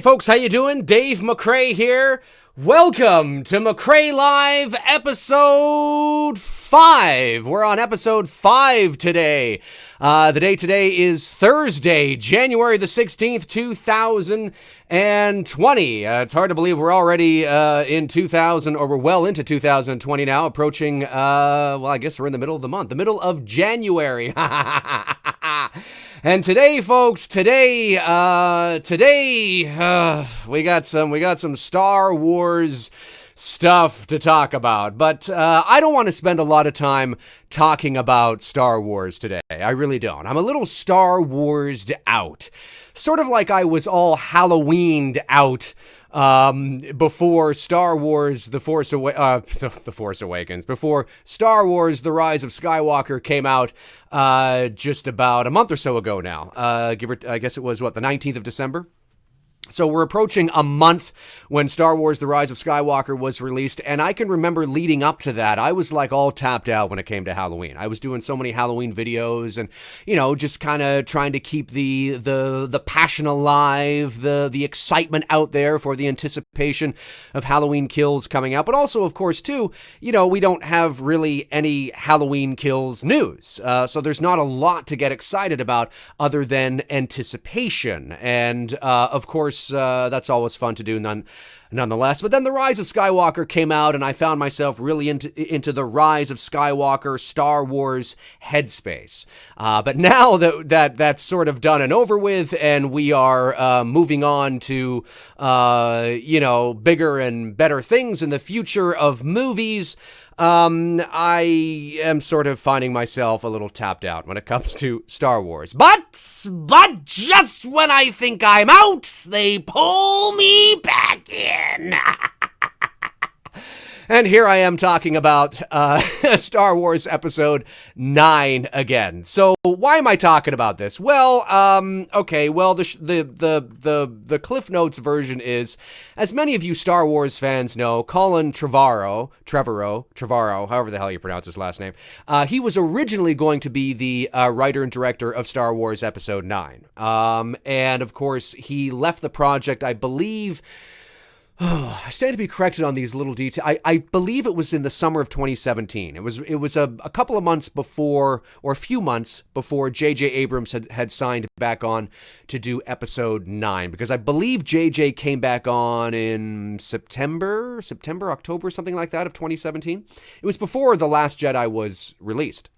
folks, how you doing? Dave McRae here. Welcome to McRae Live episode 5. We're on episode 5 today. The day today is Thursday, January the 16th, 2020. It's hard to believe we're already in 2000, or we're well into 2020 now, approaching, I guess we're in the middle of the month, the middle of January. And today, folks, we got some Star Wars stuff to talk about, but I don't want to spend a lot of time talking about Star Wars today. I really don't. I'm a little Star Wars'd out, sort of like I was all Halloweened out before Star Wars The Force Awakens, before Star Wars The Rise of Skywalker came out just about a month or so ago now. I guess it was the 19th of December. So we're approaching a month when Star Wars The Rise of Skywalker was released, and I can remember leading up to that, I was like all tapped out when it came to Halloween. I was doing so many Halloween videos and, just kind of trying to keep the passion alive, the excitement out there for the anticipation of Halloween Kills coming out. But also, of course, too, we don't have really any Halloween Kills news. So there's not a lot to get excited about other than anticipation. And, of course, that's always fun to do nonetheless. But then The Rise of Skywalker came out, and I found myself really into the Rise of Skywalker Star Wars headspace. But now that's sort of done and over with, and we are moving on to bigger and better things in the future of movies. I am sort of finding myself a little tapped out when it comes to Star Wars. But just when I think I'm out, they pull me back in. And here I am talking about Star Wars Episode 9 again. So why am I talking about this? Well, the Cliff Notes version is, as many of you Star Wars fans know, Colin Trevorrow, however the hell you pronounce his last name, he was originally going to be the writer and director of Star Wars Episode 9. And of course, he left the project, I believe. I stand to be corrected on these little details. I believe it was in the summer of 2017. It was a couple of months before, or a few months before J.J. Abrams had signed back on to do Episode 9, because I believe J.J. came back on in September, October, something like that, of 2017. It was before The Last Jedi was released.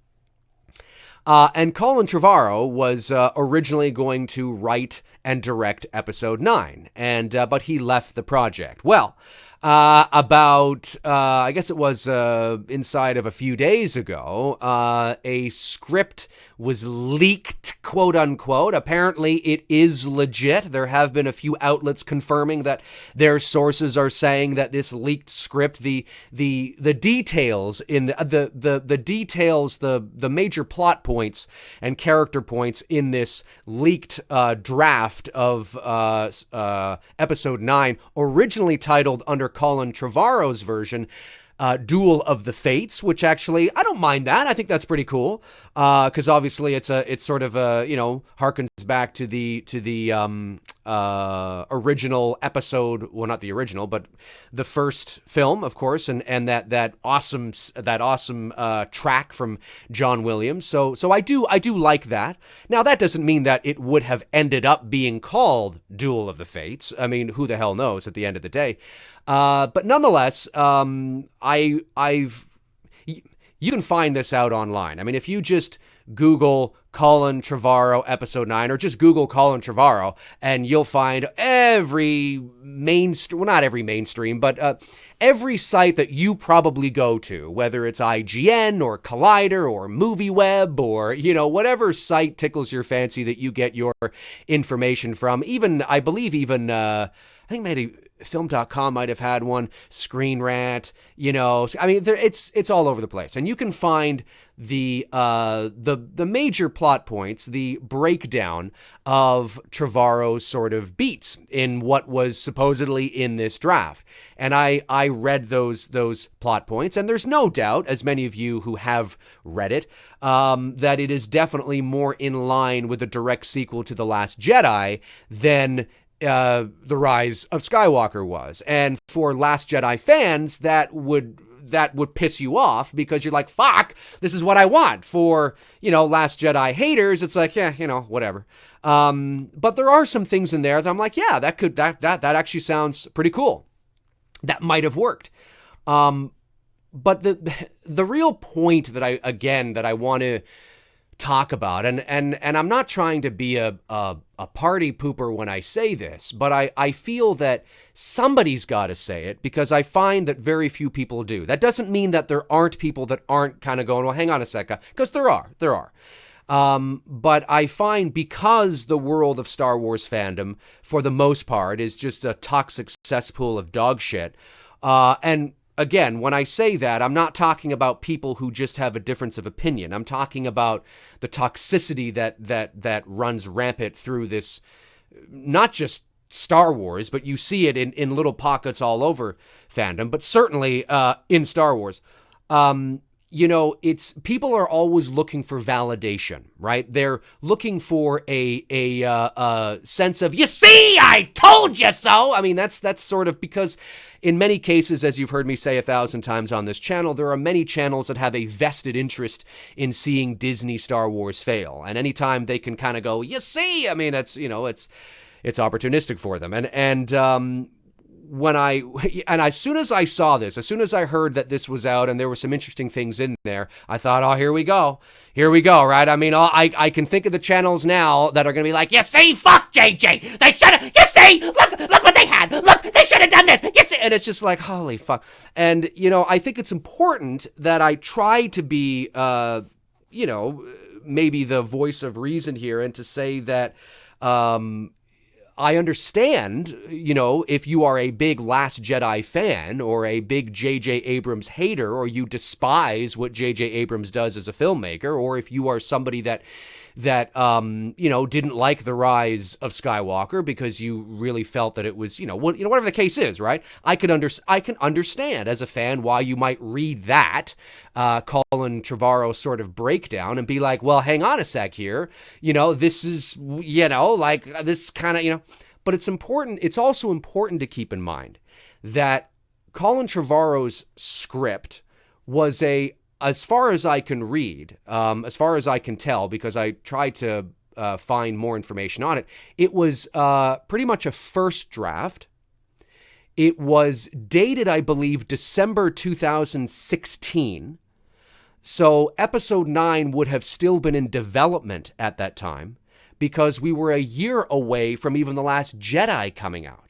And Colin Trevorrow was originally going to write and direct Episode 9, but he left the project. Well, I guess it was inside of a few days ago, a script was leaked, quote unquote. Apparently it is legit. There have been a few outlets confirming that their sources are saying that this leaked script, the details in the details, the major plot points and character points in this leaked draft of Episode 9, originally titled under Colin Trevorrow's version, Duel of the Fates, which actually, I don't mind that. I think that's pretty cool, because obviously it's sort of harkens back to the original episode. Well, not the original, but the first film, of course, and that awesome track from John Williams. So I do like that. Now, that doesn't mean that it would have ended up being called Duel of the Fates. I mean, who the hell knows at the end of the day. But nonetheless, you can find this out online. I mean, if you just Google Colin Trevorrow Episode 9, or just Google Colin Trevorrow, and you'll find every not every mainstream, but every site that you probably go to, whether it's IGN or Collider or MovieWeb or, whatever site tickles your fancy that you get your information from. I think maybe Film.com might have had one, Screen Rant, I mean, it's all over the place. And you can find the major plot points, the breakdown of Trevorrow's sort of beats in what was supposedly in this draft. And I read those plot points, and there's no doubt, as many of you who have read it, that it is definitely more in line with a direct sequel to The Last Jedi than The Rise of Skywalker was. And for Last Jedi fans, that would piss you off because you're like, fuck, this is what I want. For, Last Jedi haters, it's like, yeah, whatever. But there are some things in there that I'm like, yeah, that actually sounds pretty cool. That might have worked. But the real point that I want to talk about, and I'm not trying to be a party pooper when I say this, but I feel that somebody's got to say it because I find that very few people do. That doesn't mean that there aren't people that aren't kind of going, well, hang on a second, because there are. But I find because the world of Star Wars fandom, for the most part, is just a toxic cesspool of dog shit, and again, when I say that, I'm not talking about people who just have a difference of opinion. I'm talking about the toxicity that runs rampant through this, not just Star Wars, but you see it in little pockets all over fandom, but certainly in Star Wars. It's people are always looking for validation, right? They're looking for a sense of, you see, I told you so. I mean, that's sort of because in many cases, as you've heard me say 1,000 times on this channel, there are many channels that have a vested interest in seeing Disney Star Wars fail. And anytime they can kind of go, you see, I mean, it's opportunistic for them. And as soon as I saw this, as soon as I heard that this was out and there were some interesting things in there, I thought, oh, here we go, right? I mean, I can think of the channels now that are going to be like, you see, fuck JJ, they should have, you see, look what they had, look, they should have done this, you see, and it's just like, holy fuck. And, I think it's important that I try to be, maybe the voice of reason here and to say that, I understand, if you are a big Last Jedi fan or a big J.J. Abrams hater, or you despise what J.J. Abrams does as a filmmaker, or if you are somebody that didn't like The Rise of Skywalker because you really felt that it was, whatever the case is, right? I can understand as a fan why you might read that Colin Trevorrow sort of breakdown and be like, well, hang on a sec here, this is, like this kind of, but it's also important to keep in mind that Colin Trevorrow's script was as far as I can read, as far as I can tell, because I tried to find more information on it, it was pretty much a first draft. It was dated, I believe, December 2016. So episode 9 would have still been in development at that time because we were a year away from even The Last Jedi coming out.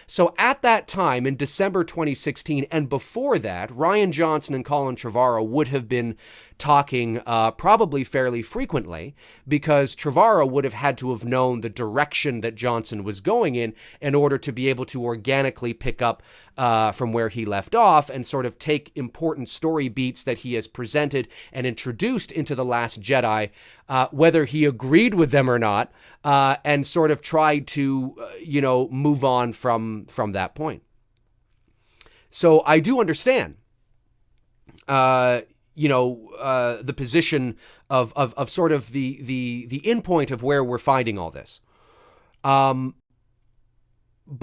So at that time, in December 2016, and before that, Rian Johnson and Colin Trevorrow would have been talking probably fairly frequently because Trevorrow would have had to have known the direction that Johnson was going in order to be able to organically pick up from where he left off and sort of take important story beats that he has presented and introduced into The Last Jedi, whether he agreed with them or not, and sort of tried to, move on from that point. So I do understand, the position of sort of the endpoint of where we're finding all this. But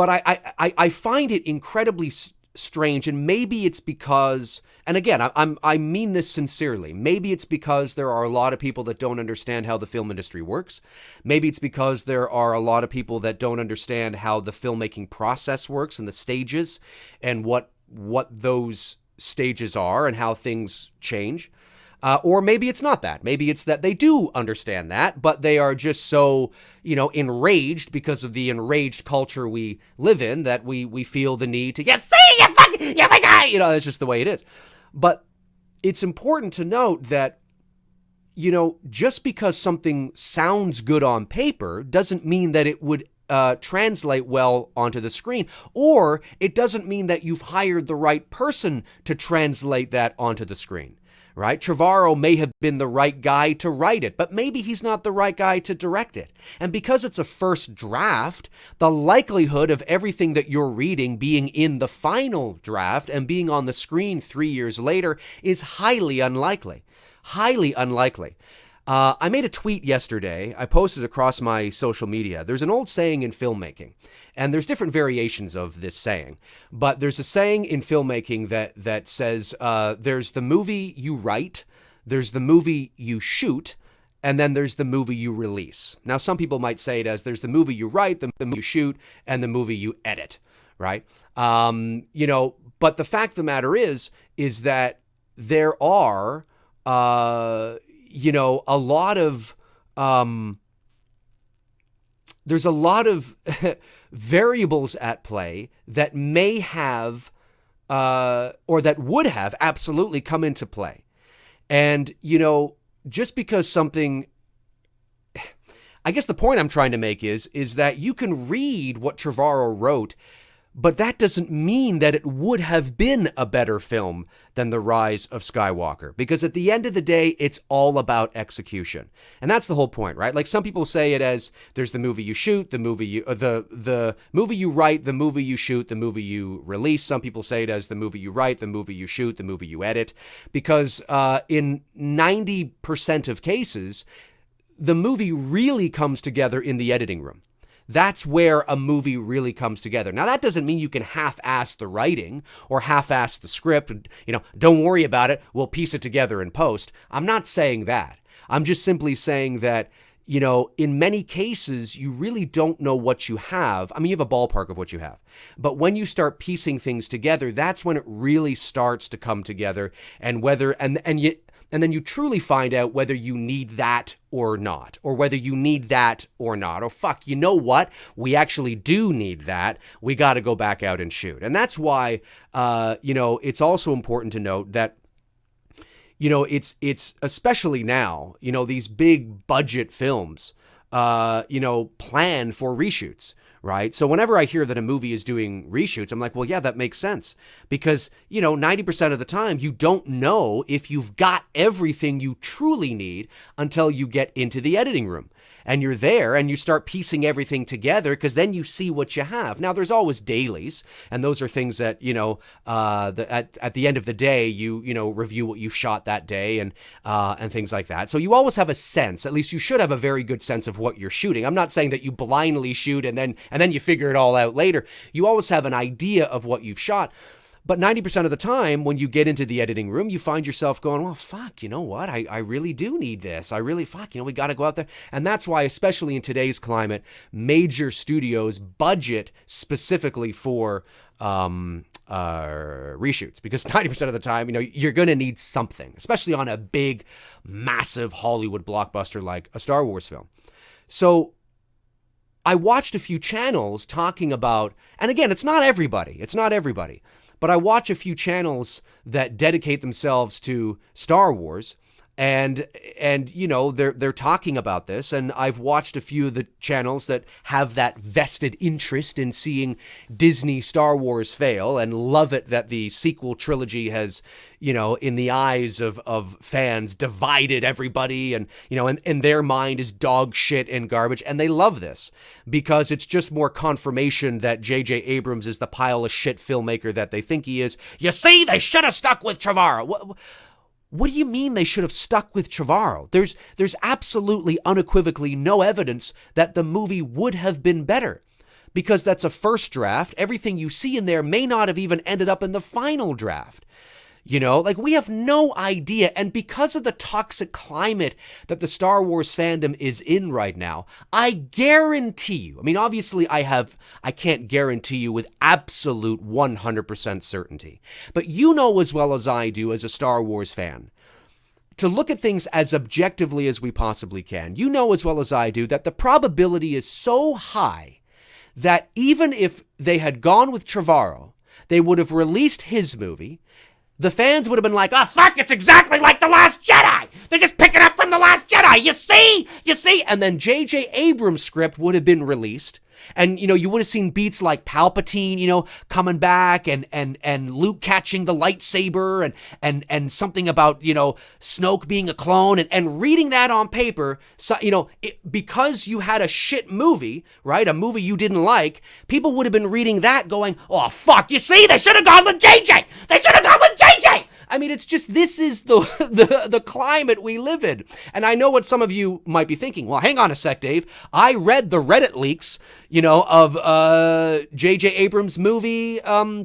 I find it incredibly strange, and maybe it's because, and again, I mean this sincerely, maybe it's because there are a lot of people that don't understand how the film industry works. Maybe it's because there are a lot of people that don't understand how the filmmaking process works and the stages and what those stages are and how things change. Or maybe it's not that. Maybe it's that they do understand that, but they are just so, enraged because of the enraged culture we live in that we feel the need to, you see, you fucking, you my guy, that's just the way it is. But it's important to note that, just because something sounds good on paper doesn't mean that it would translate well onto the screen, or it doesn't mean that you've hired the right person to translate that onto the screen. Right? Trevorrow may have been the right guy to write it, but maybe he's not the right guy to direct it. And because it's a first draft, the likelihood of everything that you're reading being in the final draft and being on the screen 3 years later is highly unlikely. Highly unlikely. I made a tweet yesterday. I posted across my social media. There's an old saying in filmmaking, and there's different variations of this saying. But there's a saying in filmmaking that says there's the movie you write, there's the movie you shoot, and then there's the movie you release. Now, some people might say it as there's the movie you write, the movie you shoot, and the movie you edit, right? But the fact of the matter is that there are a lot of there's a lot of variables at play that may have or that would have absolutely come into play. And, just because something, I guess the point I'm trying to make is that you can read what Trevorrow wrote, but that doesn't mean that it would have been a better film than The Rise of Skywalker. Because at the end of the day, it's all about execution. And that's the whole point, right? Like some people say it as there's the movie you shoot, the movie you the movie you write, the movie you shoot, the movie you release. Some people say it as the movie you write, the movie you shoot, the movie you edit. Because in 90% of cases, the movie really comes together in the editing room. That's where a movie really comes together. Now, that doesn't mean you can half-ass the writing or half-ass the script. Don't worry about it. We'll piece it together in post. I'm not saying that. I'm just simply saying that, in many cases, you really don't know what you have. I mean, you have a ballpark of what you have. But when you start piecing things together, that's when it really starts to come together. And then you truly find out whether you need that or not, or whether you need that or not. Oh, fuck, you know what? We actually do need that. We got to go back out and shoot. And that's why, it's also important to note that, it's especially now, these big budget films, plan for reshoots. Right? So whenever I hear that a movie is doing reshoots, I'm like, well, yeah, that makes sense. Because, 90% of the time, you don't know if you've got everything you truly need until you get into the editing room. And you're there and you start piecing everything together because then you see what you have. Now, there's always dailies. And those are things that, at the end of the day, you review what you've shot that day and things like that. So you always have a sense, at least you should have a very good sense of what you're shooting. I'm not saying that you blindly shoot and then you figure it all out later. You always have an idea of what you've shot. But 90% of the time, when you get into the editing room, you find yourself going, well, fuck, you know what? I really do need this. We got to go out there. And that's why, especially in today's climate, major studios budget specifically for reshoots. Because 90% of the time, you're going to need something, especially on a big, massive Hollywood blockbuster like a Star Wars film. So I watched a few channels talking about, and again, it's not everybody, but I watch a few channels that dedicate themselves to Star Wars, and they're talking about this, and I've watched a few of the channels that have that vested interest in seeing Disney Star Wars fail and love it that the sequel trilogy has, in the eyes of fans, divided everybody and, in their mind is dog shit and garbage. And they love this because it's just more confirmation that J.J. Abrams is the pile of shit filmmaker that they think he is. You see, they should have stuck with Trevorrow. What do you mean they should have stuck with Trevorrow? There's absolutely unequivocally no evidence that the movie would have been better because that's a first draft. Everything you see in there may not have even ended up in the final draft. We have no idea. And because of the toxic climate that the Star Wars fandom is in right now, I guarantee you, obviously I can't guarantee you with absolute 100% certainty, but as well as I do as a Star Wars fan, to look at things as objectively as we possibly can. As well as I do that the probability is so high that even if they had gone with Trevorrow, they would have released his movie. The fans would have been like, oh, fuck, it's exactly like The Last Jedi. They're just picking up from The Last Jedi. You see? And then J.J. Abrams' script would have been released. And, you would have seen beats like Palpatine, coming back and Luke catching the lightsaber and something about, Snoke being a clone and reading that on paper. So, because you had a shit movie, right? A movie you didn't like, people would have been reading that going, oh, fuck, you see, they should have gone with JJ. I mean, it's just, this is the climate we live in. And I know what some of you might be thinking. Well, hang on a sec, Dave. I read the Reddit leaks, of J.J. Abrams' movie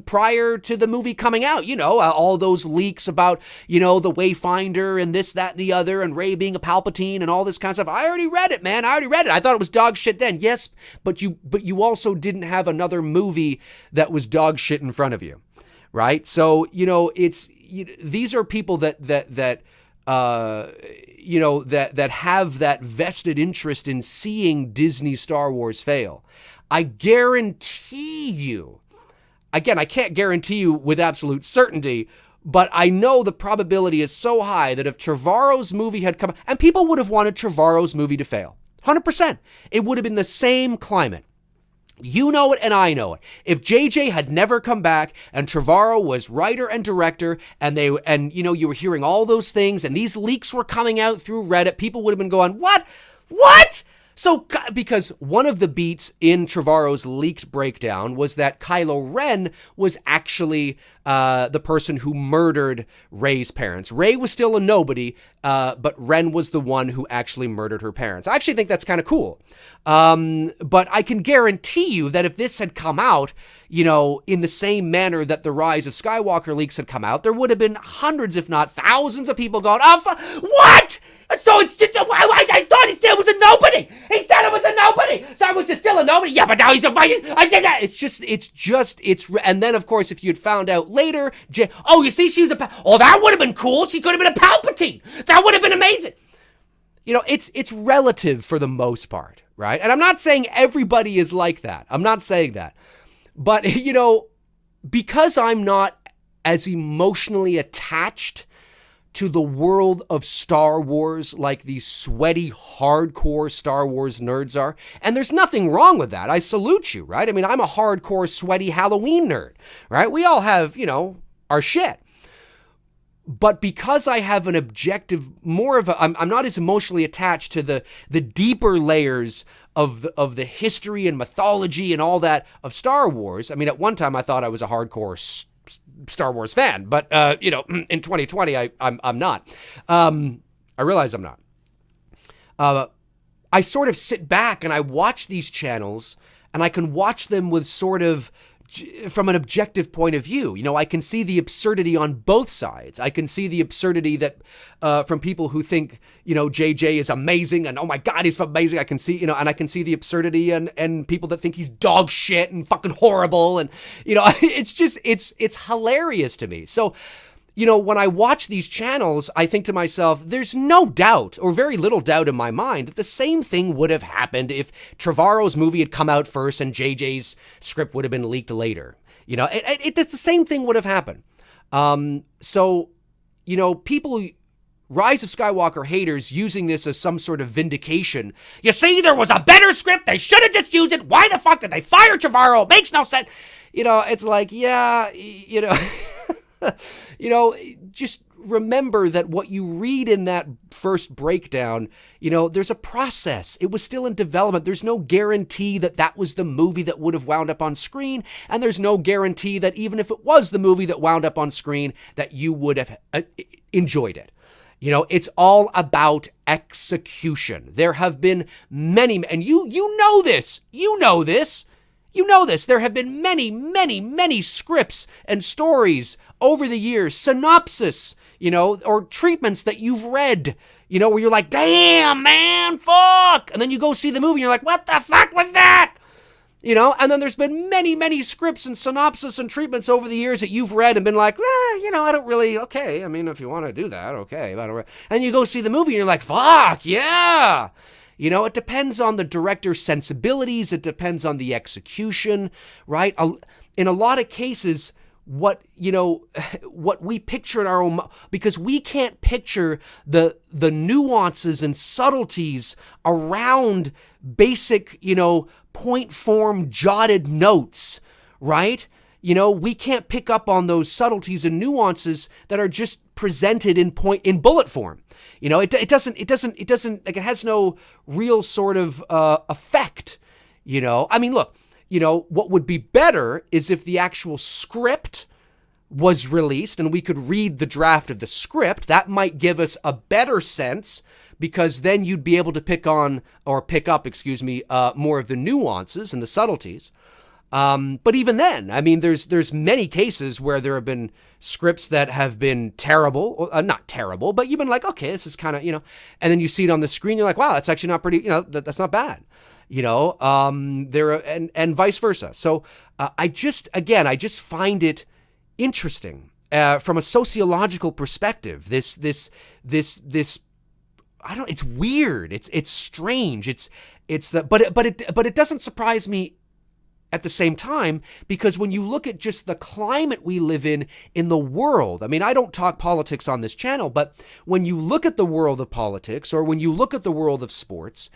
prior to the movie coming out. All those leaks about, the Wayfinder and this, that, and the other, and Rey being a Palpatine and all this kind of stuff. I already read it, man. I already read it. I thought it was dog shit then. Yes, but you also didn't have another movie that was dog shit in front of you, right? So, these are people that have that vested interest in seeing Disney Star Wars fail. I guarantee you, again, I can't guarantee you with absolute certainty, but I know the probability is so high that if Trevorrow's movie had come, and people would have wanted Trevorrow's movie to fail, 100%, it would have been the same climate. You know it and I know it. If JJ had never come back and Trevorrow was writer and director and you were hearing all those things and these leaks were coming out through Reddit, people would have been going, what? So, because one of the beats in Trevorrow's leaked breakdown was that Kylo Ren was actually the person who murdered Rey's parents. Rey was still a nobody, but Ren was the one who actually murdered her parents. I actually think that's kind of cool. But I can guarantee you that if this had come out, in the same manner that the Rise of Skywalker leaks had come out, there would have been hundreds, if not thousands of people going, what? So it's just, I thought he still was a nobody. He said it was a nobody. So I was just still a nobody. Yeah, but now he's a fighting. I did that. And then of course, if you'd found out later, you see, she was that would have been cool. She could have been a Palpatine. That would have been amazing. It's relative for the most part, right? And I'm not saying everybody is like that. I'm not saying that. But, because I'm not as emotionally attached to the world of Star Wars like these sweaty, hardcore Star Wars nerds are, and there's nothing wrong with that. I salute you, right? I mean, I'm a hardcore, sweaty Halloween nerd, right? We all have, our shit. But because I have an objective, I'm not as emotionally attached to the deeper layers of the history and mythology and all that of Star Wars. I mean, at one time I thought I was a hardcore Star Wars fan, but in 2020 I'm not. I realize I'm not. I sort of sit back and I watch these channels, and I can watch them with sort of from an objective point of view. I can see the absurdity on both sides. I can see the absurdity that from people who think, JJ is amazing and oh my God, he's amazing. I can see, and I can see the absurdity and people that think he's dog shit and fucking horrible. And, it's just, it's hilarious to me. So, when I watch these channels, I think to myself, there's no doubt or very little doubt in my mind that the same thing would have happened if Trevorrow's movie had come out first and JJ's script would have been leaked later. It's the same thing would have happened. So, people, Rise of Skywalker haters using this as some sort of vindication. You see, there was a better script. They should have just used it. Why the fuck did they fire Trevorrow? It makes no sense. It's like, yeah, just remember that what you read in that first breakdown, there's a process. It was still in development. There's no guarantee that that was the movie that would have wound up on screen. And there's no guarantee that even if it was the movie that wound up on screen, that you would have enjoyed it. It's all about execution. There have been many, and you know this. There have been many scripts and stories over the years, synopsis, or treatments that you've read, where you're like, damn, man, fuck. And then you go see the movie and you're like, what the fuck was that? And then there's been many scripts and synopsis and treatments over the years that you've read and been like, I don't really, okay. I mean, if you want to do that, okay. And you go see the movie and you're like, fuck, yeah. It depends on the director's sensibilities. It depends on the execution, right? In a lot of cases, what we picture in our own, because we can't picture the nuances and subtleties around basic, point form jotted notes, right? We can't pick up on those subtleties and nuances that are just presented in bullet form. It doesn't, like, it has no real sort of effect, I mean, look, what would be better is if the actual script was released and we could read the draft of the script, that might give us a better sense, because then you'd be able to pick up, more of the nuances and the subtleties. But even then, I mean, there's many cases where there have been scripts that have been terrible, not terrible, but you've been like, okay, this is kind of, and then you see it on the screen, you're like, wow, that's actually not pretty, that's not bad, and vice versa. So I just find it interesting from a sociological perspective. This it's weird. It's strange. But it doesn't surprise me at the same time, because when you look at just the climate we live in the world, I mean, I don't talk politics on this channel, but when you look at the world of politics, or when you look at the world of sports,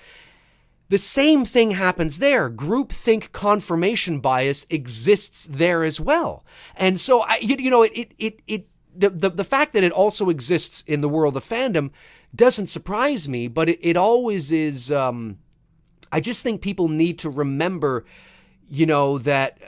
the same thing happens there. Groupthink confirmation bias exists there as well. And so, the fact that it also exists in the world of fandom doesn't surprise me, but it always is. I just think people need to remember, that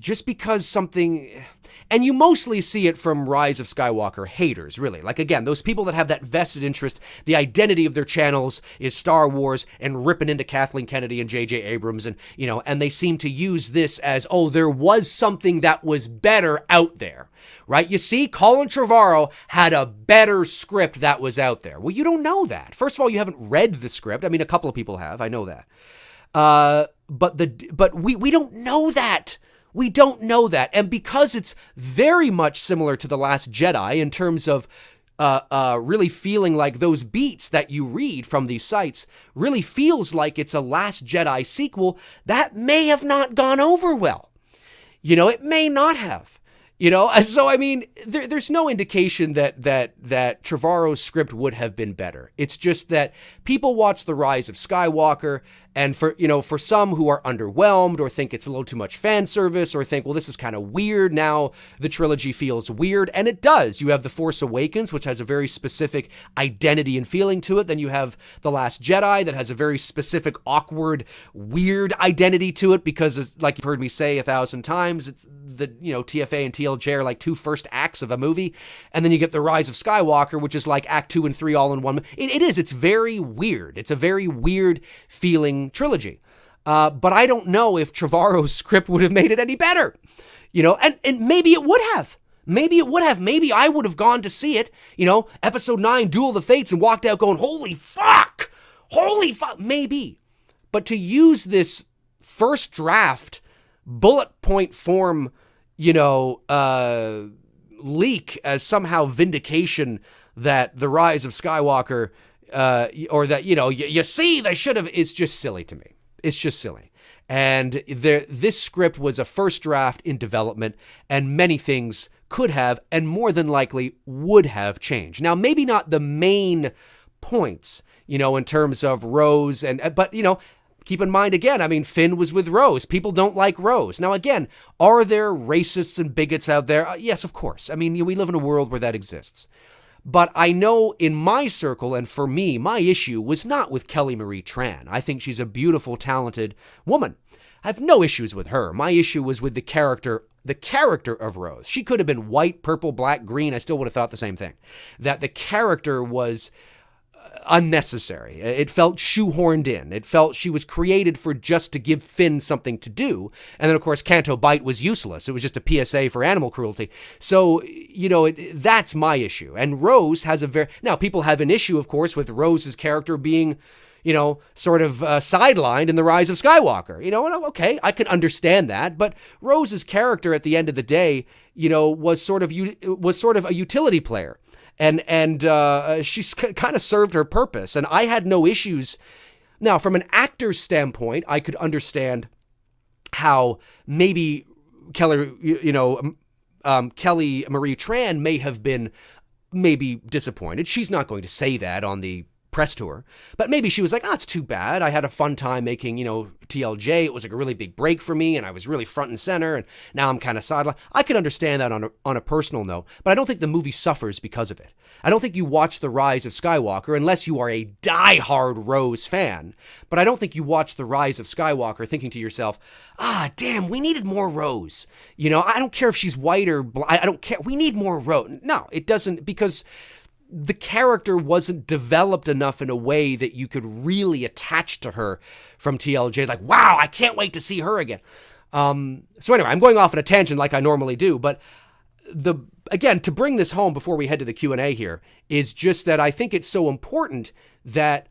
just because something, and you mostly see it from Rise of Skywalker haters, really. Like, again, those people that have that vested interest, the identity of their channels is Star Wars and ripping into Kathleen Kennedy and J.J. Abrams, and, and they seem to use this as, oh, there was something that was better out there, right? You see, Colin Trevorrow had a better script that was out there. Well, you don't know that. First of all, you haven't read the script. I mean, a couple of people have. I know that. But we don't know that. We don't know that. And because it's very much similar to The Last Jedi in terms of really feeling like those beats that you read from these sites really feels like it's a Last Jedi sequel, that may have not gone over well. It may not have. So I mean, there's no indication that Trevorrow's script would have been better. It's just that people watch The Rise of Skywalker, and for some who are underwhelmed or think it's a little too much fan service, or think, well, this is kind of weird, now the trilogy feels weird, and it does. You have The Force Awakens, which has a very specific identity and feeling to it. Then you have The Last Jedi, that has a very specific, awkward, weird identity to it, because it's, like you've heard me say 1,000 times, it's the TFA and TLJ are like two first acts of a movie, and then you get The Rise of Skywalker, which is like Act 2 and 3 all in one. It's very weird. It's a very weird feeling trilogy. But I don't know if Trevorrow's script would have made it any better, and maybe it would have. Maybe it would have. Maybe I would have gone to see it, Episode 9, Duel of the Fates, and walked out going, holy fuck, maybe. But to use this first draft bullet point form, leak as somehow vindication that The Rise of Skywalker, or that, you see, they should have, is just silly to me. It's just silly. And this script was a first draft in development, and many things could have, and more than likely would have changed. Now, maybe not the main points, in terms of Rose, but keep in mind, again, I mean, Finn was with Rose. People don't like Rose. Now, again, are there racists and bigots out there? Yes, of course. I mean, we live in a world where that exists. But I know in my circle, and for me, my issue was not with Kelly Marie Tran. I think she's a beautiful, talented woman. I have no issues with her. My issue was with the character of Rose. She could have been white, purple, black, green. I still would have thought the same thing. That the character was unnecessary. It felt shoehorned in. It felt she was created for just to give Finn something to do. And then, of course, Canto Bight was useless. It was just a PSA for animal cruelty. So, that's my issue. And Rose has now, people have an issue, of course, with Rose's character being, sort of sidelined in The Rise of Skywalker. Okay, I can understand that. But Rose's character at the end of the day, was sort of a utility player. And she's kind of served her purpose. And I had no issues. Now, from an actor's standpoint, I could understand how maybe Kelly Marie Tran may have been maybe disappointed. She's not going to say that on the press tour. But maybe she was like, oh, it's too bad. I had a fun time making, TLJ. It was like a really big break for me, and I was really front and center, and now I'm kind of sidelined. I could understand that on a personal note, but I don't think the movie suffers because of it. I don't think you watch The Rise of Skywalker unless you are a diehard Rose fan, but I don't think you watch The Rise of Skywalker thinking to yourself, damn, we needed more Rose. I don't care if she's white or black. I don't care. We need more Rose. No, it doesn't, because the character wasn't developed enough in a way that you could really attach to her from TLJ. Like, wow, I can't wait to see her again. So anyway, I'm going off on a tangent like I normally do, but again, to bring this home before we head to the Q&A here, is just that I think it's so important that,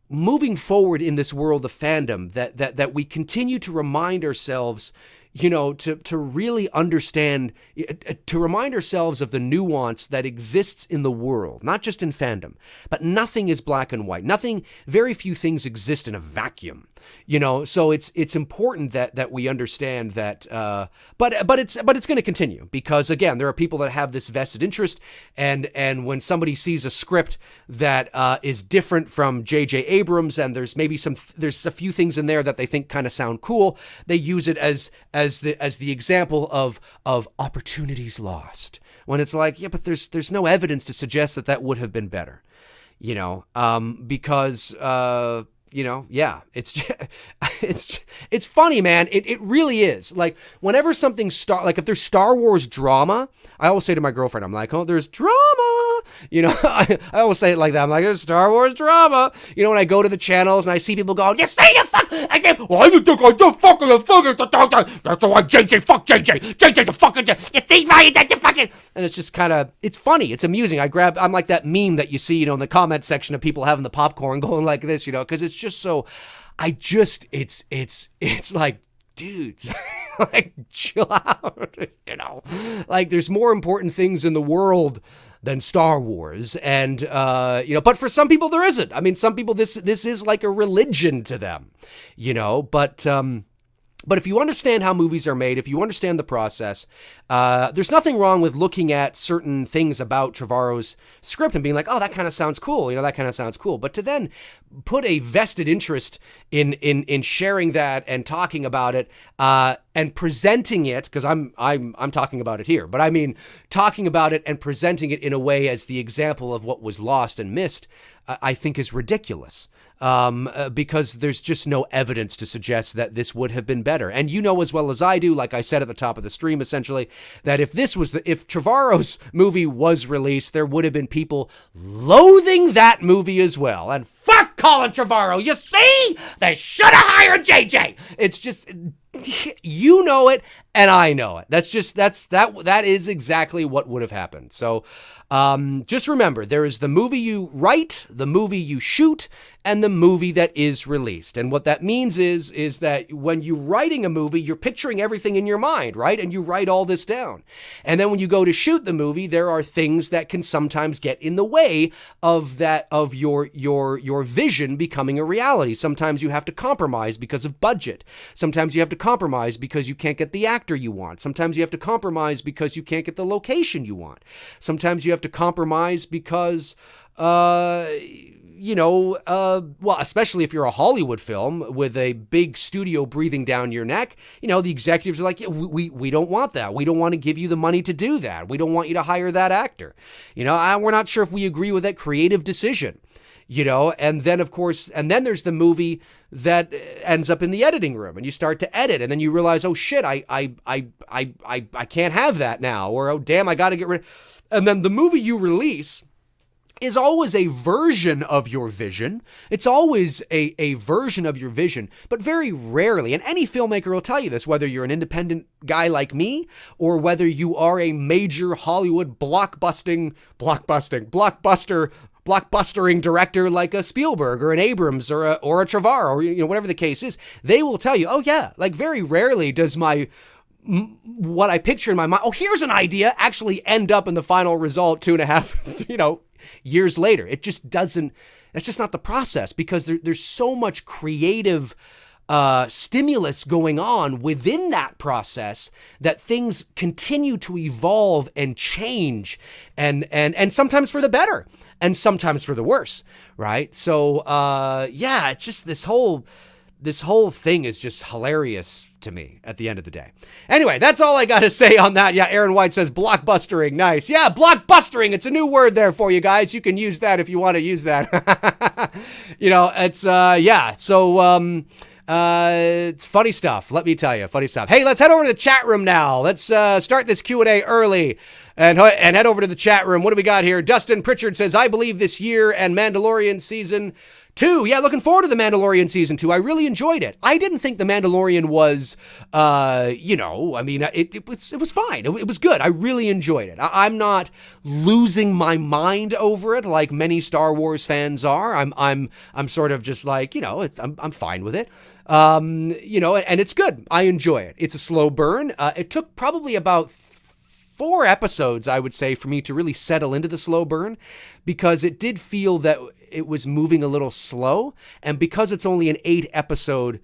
moving forward in this world of fandom, that we continue to remind ourselves, to really understand, to remind ourselves of the nuance that exists in the world, not just in fandom, but nothing is black and white. Very few things exist in a vacuum, so it's important that we understand that, but it's going to continue, because again, there are people that have this vested interest, and when somebody sees a script that is different from J.J. Abrams, and there's a few things in there that they think kind of sound cool, they use it as the example of opportunities lost, when it's like, yeah, but there's no evidence to suggest that would have been better, because yeah, it's funny, man. It really is. Like, whenever like if there's Star Wars drama, I always say to my girlfriend, I'm like, oh, there's drama. I always say it like that. I'm like, there's Star Wars drama. When I go to the channels and I see people going, you say you fuck, I didn't think I do fucking, that's why JJ, fuck JJ the fucking, you think why that you fucking, and it's just kind of, it's funny, it's amusing. I'm like that meme that you see, in the comment section of people having the popcorn going like this, because it's just so, it's like, dudes, like, chill out, like, there's more important things in the world than Star Wars, and but for some people there isn't. I mean, some people this is like a religion to them, but if you understand how movies are made, if you understand the process, there's nothing wrong with looking at certain things about Trevorrow's script and being like, oh, that kind of sounds cool. That kind of sounds cool. But to then put a vested interest in sharing that and talking about it, and presenting it, because I'm talking about it here, but I mean talking about it and presenting it in a way as the example of what was lost and missed, I think is ridiculous. Because there's just no evidence to suggest that this would have been better. And as well as I do, like I said at the top of the stream, essentially, that if Trevorrow's movie was released, there would have been people loathing that movie as well. And fuck Colin Trevorrow, you see? They should have hired JJ. It's just, it, and I know it. That is exactly what would have happened. So, just remember, there is the movie you write, the movie you shoot, and the movie that is released. And what that means is that when you're writing a movie, you're picturing everything in your mind, right? And you write all this down. And then when you go to shoot the movie, there are things that can sometimes get in the way of your vision becoming a reality. Sometimes you have to compromise because of budget. Sometimes you have to compromise because you can't get the actor you want. Sometimes you have to compromise because you can't get the location you want. Sometimes you have to compromise because, especially if you're a Hollywood film with a big studio breathing down your neck, the executives are like, yeah, we don't want that. We don't want to give you the money to do that. We don't want you to hire that actor. We're not sure if we agree with that creative decision. And then of course, there's the movie that ends up in the editing room, and you start to edit, and then you realize, oh shit, I can't have that now, or oh damn, I got to get rid. And then the movie you release is always a version of your vision. It's always a version of your vision, but very rarely, and any filmmaker will tell you this, whether you're an independent guy like me, or whether you are a major Hollywood blockbustering director like a Spielberg or an Abrams or a Trevorrow, or whatever the case is, they will tell you, oh yeah, like very rarely does what I picture in my mind, oh, here's an idea, actually end up in the final result 2.5, years later. It just doesn't, that's just not the process, because there's so much creative stimulus going on within that process, that things continue to evolve and change, and sometimes for the better and sometimes for the worse, right? So yeah, it's just this whole thing is just hilarious to me at the end of the day. Anyway, that's all I got to say on that. Yeah, Aaron White says blockbustering. Nice. Yeah, blockbustering. It's a new word there for you guys. You can use that if you want to use that. You know, it's, yeah. So, it's funny stuff. Let me tell you, funny stuff. Hey, let's head over to the chat room now. Let's start this Q&A early and head over to the chat room. What do we got here? Dustin Pritchard says, I believe this year and Mandalorian season 2. Yeah, looking forward to the Mandalorian season 2. I really enjoyed it. I didn't think the Mandalorian was, you know, I mean, it was fine. It was good. I really enjoyed it. I'm not losing my mind over it like many Star Wars fans are. I'm sort of just like, you know, I'm fine with it. You know, and it's good. I enjoy it. It's a slow burn. It took probably about 4 episodes, I would say, for me to really settle into the slow burn, because it did feel that it was moving a little slow. And because it's only an 8-episode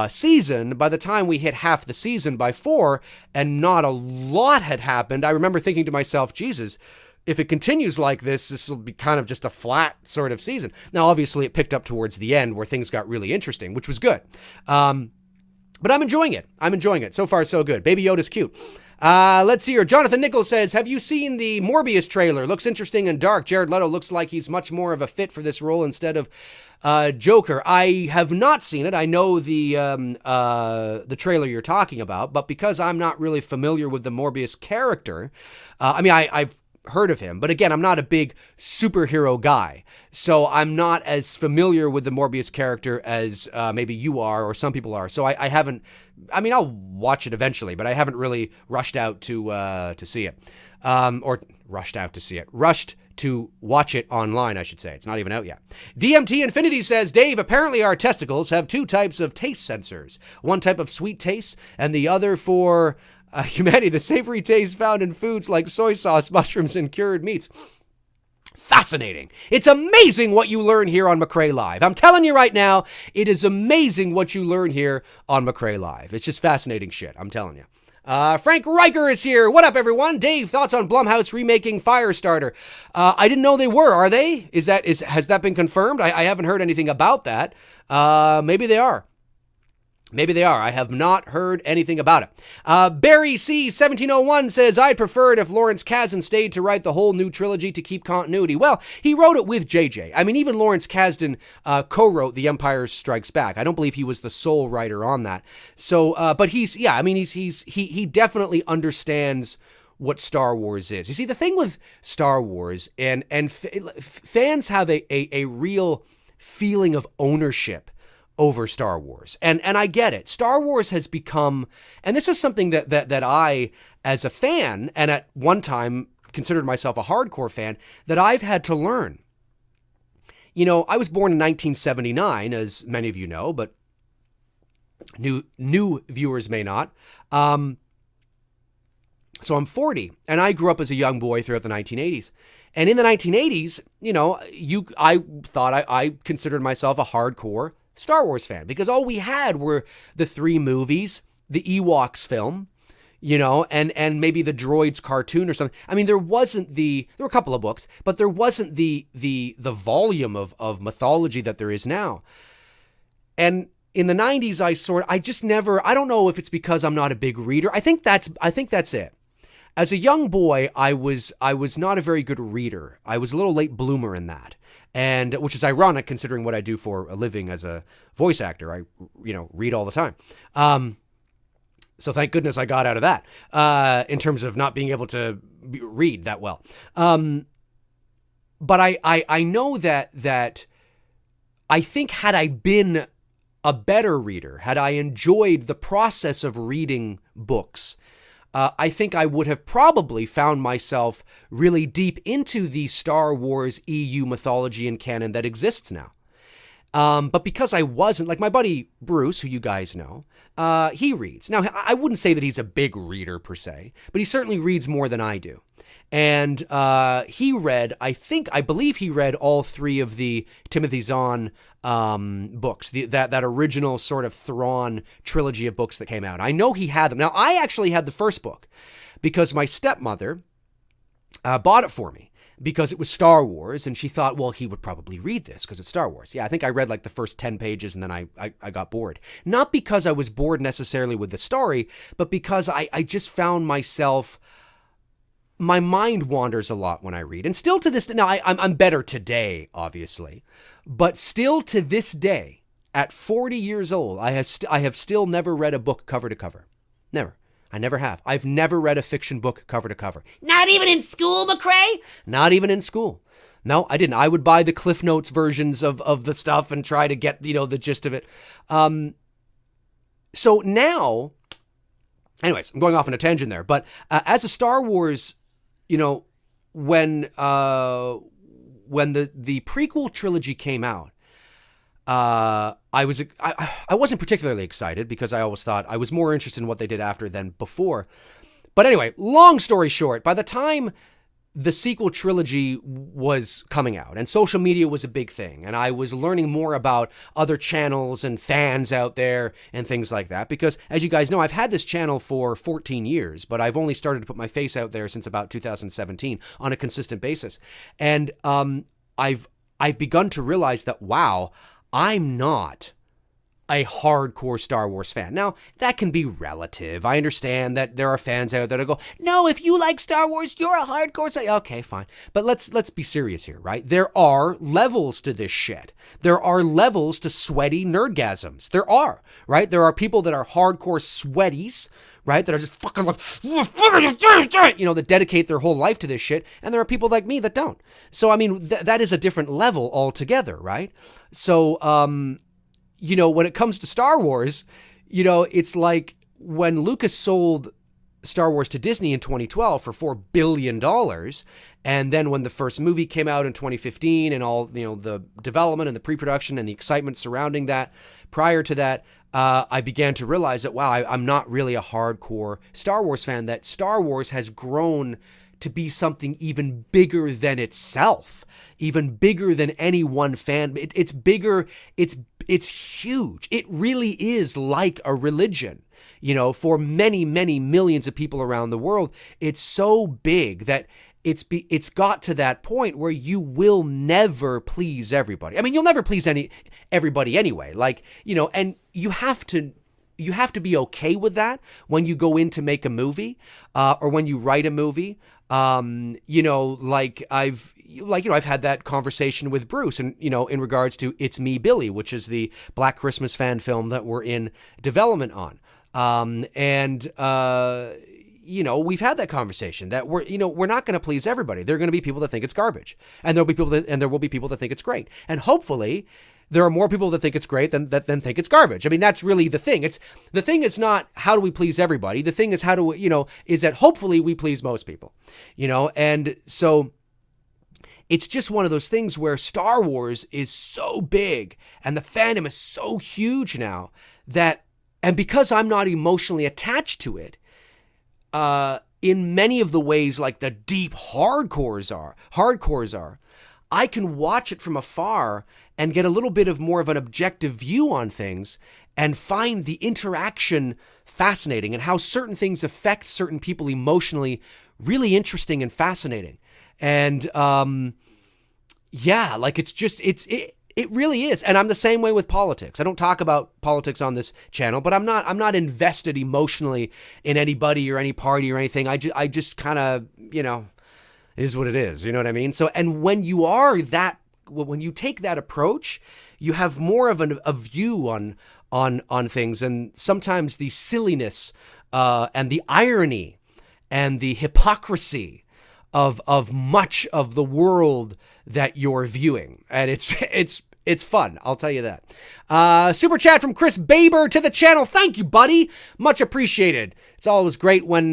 season, by the time we hit half the season by 4 and not a lot had happened, I remember thinking to myself, Jesus, if it continues like this will be kind of just a flat sort of season. Now, obviously, it picked up towards the end where things got really interesting, which was good. But I'm enjoying it. I'm enjoying it. So far, so good. Baby Yoda's cute. Let's see here. Jonathan Nichols says, have you seen the Morbius trailer? Looks interesting and dark. Jared Leto looks like he's much more of a fit for this role instead of Joker. I have not seen it. I know the trailer you're talking about, but because I'm not really familiar with the Morbius character, I mean, I've heard of him, but again, I'm not a big superhero guy, so I'm not as familiar with the Morbius character as maybe you are or some people are. So I haven't. I mean, I'll watch it eventually, but I haven't really rushed out to see it, or rushed out to see it. Rushed to watch it online, I should say. It's not even out yet. DMT Infinity says, Dave, apparently our testicles have 2 types of taste sensors. One type of sweet taste, and the other for humanity, the savory taste found in foods like soy sauce, mushrooms, and cured meats. Fascinating. It's amazing what you learn here on McRae Live. I'm telling you right now, it is amazing what you learn here on McRae Live. It's just fascinating shit, I'm telling you. Frank Riker is here. What up, everyone? Dave, thoughts on Blumhouse remaking Firestarter? I didn't know they were. Are they? Has that been confirmed? I haven't heard anything about that. Maybe they are. Maybe they are. I have not heard anything about it. Barry C. 1701 says, I'd prefer it if Lawrence Kasdan stayed to write the whole new trilogy to keep continuity. Well, he wrote it with JJ. I mean, even Lawrence Kasdan co-wrote The Empire Strikes Back. I don't believe he was the sole writer on that. So, but he definitely understands what Star Wars is. You see, the thing with Star Wars, and fans have a real feeling of ownership over Star Wars. And I get it. Star Wars has become, and this is something that I, as a fan, and at one time considered myself a hardcore fan, that I've had to learn. You know, I was born in 1979, as many of you know, but new viewers may not. So I'm 40, and I grew up as a young boy throughout the 1980s. And in the 1980s, you know, I thought I considered myself a hardcore Star Wars fan, because all we had were the 3 movies, the Ewoks film, you know, and maybe the Droids cartoon or something. I mean, there were a couple of books, but there wasn't the volume of mythology that there is now. And in the 90s, I don't know if it's because I'm not a big reader. I think that's it. As a young boy, I was not a very good reader. I was a little late bloomer in that. And which is ironic considering what I do for a living as a voice actor. I, read all the time. So thank goodness I got out of that in terms of not being able to read that well. But I know that I think had I been a better reader, had I enjoyed the process of reading books, I think I would have probably found myself really deep into the Star Wars EU mythology and canon that exists now. But because I wasn't, like my buddy Bruce, who you guys know, he reads. Now, I wouldn't say that he's a big reader per se, but he certainly reads more than I do. And he read, I believe he read all 3 of the Timothy Zahn books, that original sort of Thrawn trilogy of books that came out. I know he had them. Now, I actually had the first book because my stepmother bought it for me because it was Star Wars, and she thought, well, he would probably read this because it's Star Wars. Yeah, I think I read like the first 10 pages, and then I got bored. Not because I was bored necessarily with the story, but because I just found myself... my mind wanders a lot when I read. And still to this day, now I'm better today, obviously, but still to this day, at 40 years old, I have still never read a book cover to cover. Never. I never have. I've never read a fiction book cover to cover. Not even in school, McRae? Not even in school. No, I didn't. I would buy the Cliff Notes versions of the stuff and try to get, the gist of it. So now, anyways, I'm going off on a tangent there, but as a Star Wars... when the prequel trilogy came out, I wasn't particularly excited because I always thought I was more interested in what they did after than before. But anyway, long story short, by the time the sequel trilogy was coming out and social media was a big thing, and I was learning more about other channels and fans out there and things like that, because as you guys know, I've had this channel for 14 years, but I've only started to put my face out there since about 2017 on a consistent basis. And I've begun to realize that, wow, I'm not a hardcore Star Wars fan. Now, that can be relative. I understand that there are fans out there that go, no, if you like Star Wars, you're a hardcore Star... Okay, fine. But let's be serious here, right? There are levels to this shit. There are levels to sweaty nerdgasms. There are, right? There are people that are hardcore sweaties, right? That are just fucking like, that dedicate their whole life to this shit. And there are people like me that don't. So, I mean, that is a different level altogether, right? So, when it comes to Star Wars, it's like when Lucas sold Star Wars to Disney in 2012 for $4 billion. And then when the first movie came out in 2015 and all, the development and the pre-production and the excitement surrounding that, prior to that, I began to realize that, wow, I'm not really a hardcore Star Wars fan, that Star Wars has grown to be something even bigger than itself, even bigger than any one fan. It's bigger. It's huge. It really is like a religion, for many, many millions of people around the world. It's so big that it's got to that point where you will never please everybody. I mean, you'll never please everybody anyway. And you have to be okay with that when you go in to make a movie, or when you write a movie. I've had that conversation with Bruce, and in regards to It's Me, Billy, which is the Black Christmas fan film that we're in development on. We've had that conversation that we're not going to please everybody. There are going to be people that think it's garbage, and there will be people that think it's great, and hopefully there are more people that think it's great than think it's garbage. I mean, that's really the thing. The thing is not how do we please everybody. The thing is how do we, is that hopefully we please most people, and so it's just one of those things where Star Wars is so big and the fandom is so huge now that, and because I'm not emotionally attached to it, in many of the ways like the deep hardcores are, I can watch it from afar and get a little bit of more of an objective view on things and find the interaction fascinating and how certain things affect certain people emotionally really interesting and fascinating. And it really is. And I'm the same way with politics. I don't talk about politics on this channel, but I'm not invested emotionally in anybody or any party or anything. I just kind of, it is what it is. You know what I mean? So, and when you take that approach, you have more of a view on things, and sometimes the silliness and the irony and the hypocrisy of much of the world that you're viewing. And it's fun, I'll tell you that. Super chat from Chris Baber to the channel. Thank you, buddy. Much appreciated. It's always great when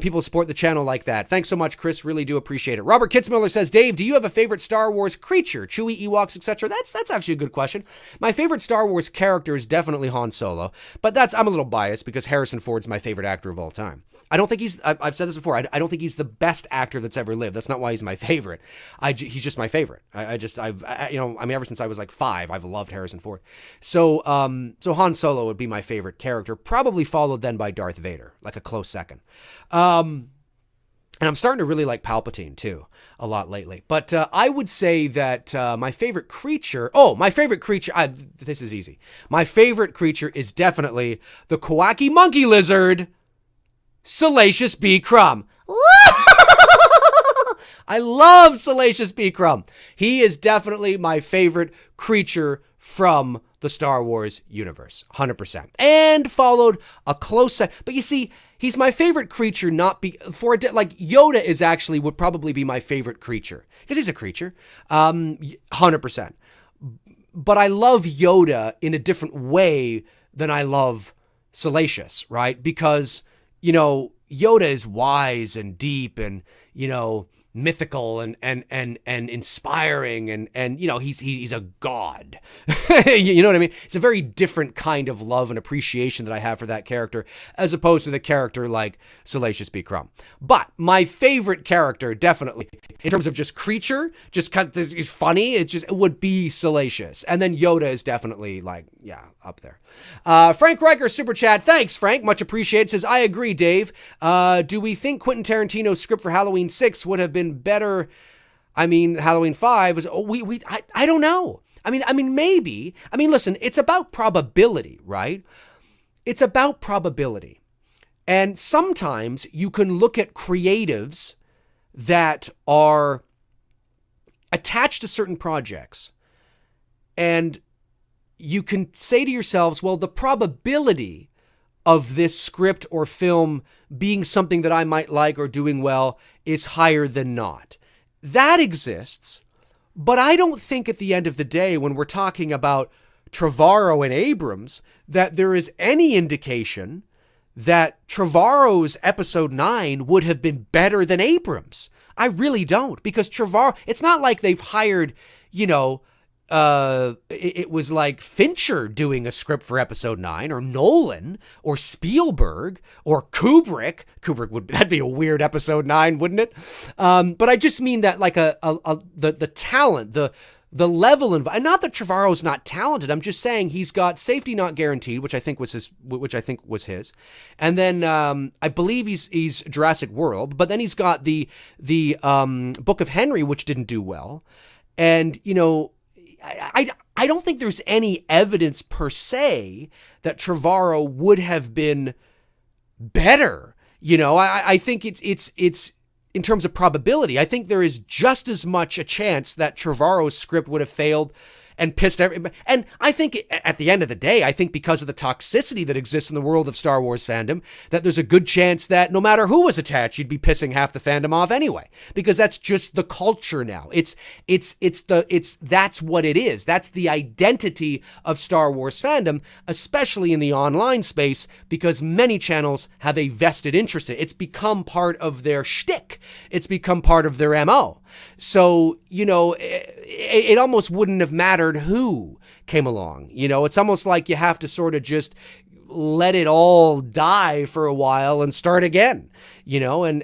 people support the channel like that. Thanks so much, Chris. Really do appreciate it. Robert Kitzmiller says, Dave, do you have a favorite Star Wars creature? Chewie, Ewoks, etc.? That's actually a good question. My favorite Star Wars character is definitely Han Solo, but I'm a little biased because Harrison Ford's my favorite actor of all time. I don't think I've said this before, I don't think he's the best actor that's ever lived. That's not why he's my favorite. He's just my favorite. Ever since I was like 5, I've loved Harrison Ford. So Han Solo would be my favorite character, probably followed then by Darth Vader, like a close second. And I'm starting to really like Palpatine too, a lot lately. But I would say that my favorite creature, this is easy. My favorite creature is definitely the Kawaki Monkey Lizard, Salacious B. Crumb. I love Salacious B. Crumb. He is definitely my favorite creature from the Star Wars universe, 100%. And followed a close second. But you see, he's my favorite creature like Yoda would probably be my favorite creature because he's a creature, 100%. But I love Yoda in a different way than I love Salacious, right? Because Yoda is wise and deep and, mythical and inspiring and he's a god. You know what I mean? It's a very different kind of love and appreciation that I have for that character as opposed to the character like Salacious B. Crumb. But my favorite character, definitely, in terms of just creature, just because he's funny, it would be Salacious. And then Yoda is definitely up there. Frank Riker super chat. Thanks, Frank. Much appreciated. Says, I agree, Dave. Do we think Quentin Tarantino's script for Halloween 6 would have been better? I mean, Halloween 5 was, I don't know. I mean, maybe. I mean, listen, it's about probability, right? It's about probability. And sometimes you can look at creatives that are attached to certain projects and you can say to yourselves, well, the probability of this script or film being something that I might like or doing well is higher than not. That exists, but I don't think at the end of the day, when we're talking about Trevorrow and Abrams, that there is any indication that Trevorrow's episode 9 would have been better than Abrams. I really don't, because Trevorrow, it's not like they've hired, it was like Fincher doing a script for episode 9 or Nolan or Spielberg or Kubrick. That'd be a weird episode 9, wouldn't it? But I just mean that like the talent, the level of, and not that Trevorrow's not talented. I'm just saying he's got Safety Not Guaranteed, which I think was his. And then I believe he's Jurassic World, but then he's got the Book of Henry, which didn't do well. And, I don't think there's any evidence per se that Trevorrow would have been better. I think it's in terms of probability. I think there is just as much a chance that Trevorrow's script would have failed and pissed everybody. And I think at the end of the day, I think because of the toxicity that exists in the world of Star Wars fandom, that there's a good chance that no matter who was attached, you'd be pissing half the fandom off anyway, because that's just the culture now. That's what it is. That's the identity of Star Wars fandom, especially in the online space, because many channels have a vested interest in it. It's become part of their shtick. It's become part of their MO. So, it almost wouldn't have mattered who came along. It's almost like you have to sort of just let it all die for a while and start again, and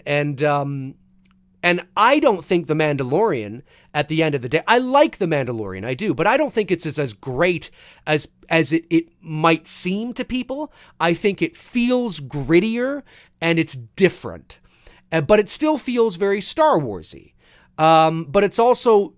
I don't think The Mandalorian, at the end of the day, I like The Mandalorian, I do, but I don't think it's as great as it might seem to people. I think it feels grittier and it's different, but it still feels very Star Wars-y. But it's also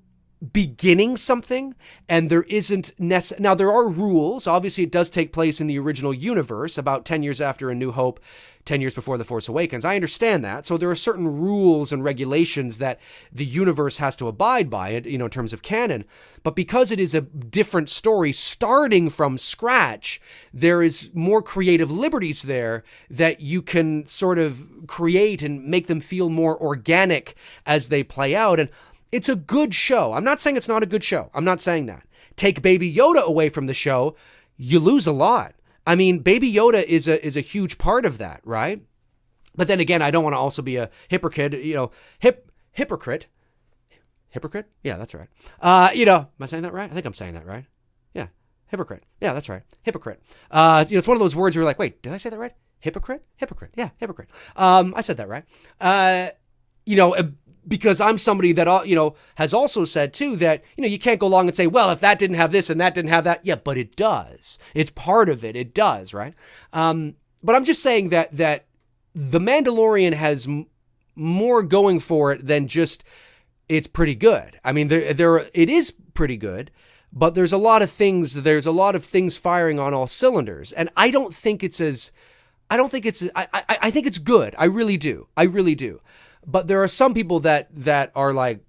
beginning something, and there isn't now there are rules. Obviously, it does take place in the original universe about 10 years after A New Hope, 10 years before The Force Awakens. I understand that. So there are certain rules and regulations that the universe has to abide by, in terms of canon. But because it is a different story starting from scratch, there is more creative liberties there that you can sort of create and make them feel more organic as they play out. And it's a good show. I'm not saying it's not a good show. I'm not saying that. Take Baby Yoda away from the show, you lose a lot. I mean, Baby Yoda is a huge part of that, right? But then again, I don't want to also be a hypocrite, hypocrite. Hypocrite? Yeah, that's right. Am I saying that right? I think I'm saying that right. Yeah, hypocrite. Yeah, that's right. Hypocrite. It's one of those words where you're like, wait, did I say that right? Hypocrite? Hypocrite. Yeah, hypocrite. I said that right. Because I'm somebody that, has also said too that, you can't go along and say, well, if that didn't have this and that didn't have that. Yeah, but it does. It's part of it. It does, right? But I'm just saying that The Mandalorian has more going for it than just it's pretty good. I mean, it is pretty good, but there's a lot of things firing on all cylinders. And I think it's good. I really do. But there are some people that are like,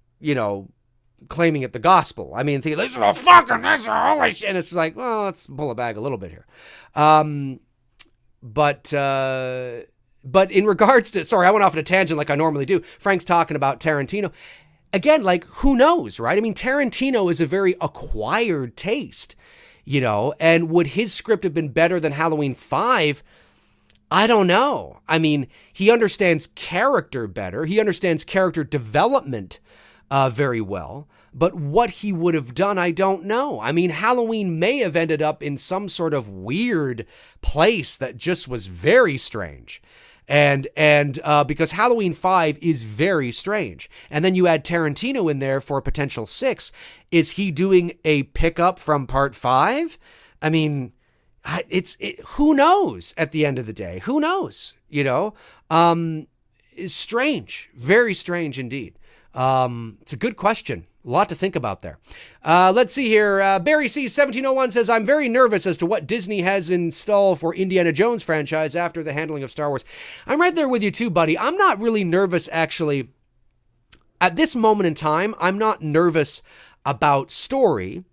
claiming it the gospel. I mean, thinking, this is holy shit. And it's like, well, let's pull it back a little bit here. But in regards to, sorry, I went off on a tangent like I normally do. Frank's talking about Tarantino. Again, like, who knows, right? I mean, Tarantino is a very acquired taste, and would his script have been better than Halloween 5? I don't know. I mean, he understands character better. He understands character development very well. But what he would have done, I don't know. I mean, Halloween may have ended up in some sort of weird place that just was very strange. And because Halloween 5 is very strange. And then you add Tarantino in there for a potential 6. Is he doing a pickup from part 5? I mean, who knows at the end of the day? Who knows? It's strange. Very strange indeed. It's a good question. A lot to think about there. Let's see here. Barry C1701 says, I'm very nervous as to what Disney has in store for Indiana Jones franchise after the handling of Star Wars. I'm right there with you too, buddy. I'm not really nervous, actually. At this moment in time, I'm not nervous about story,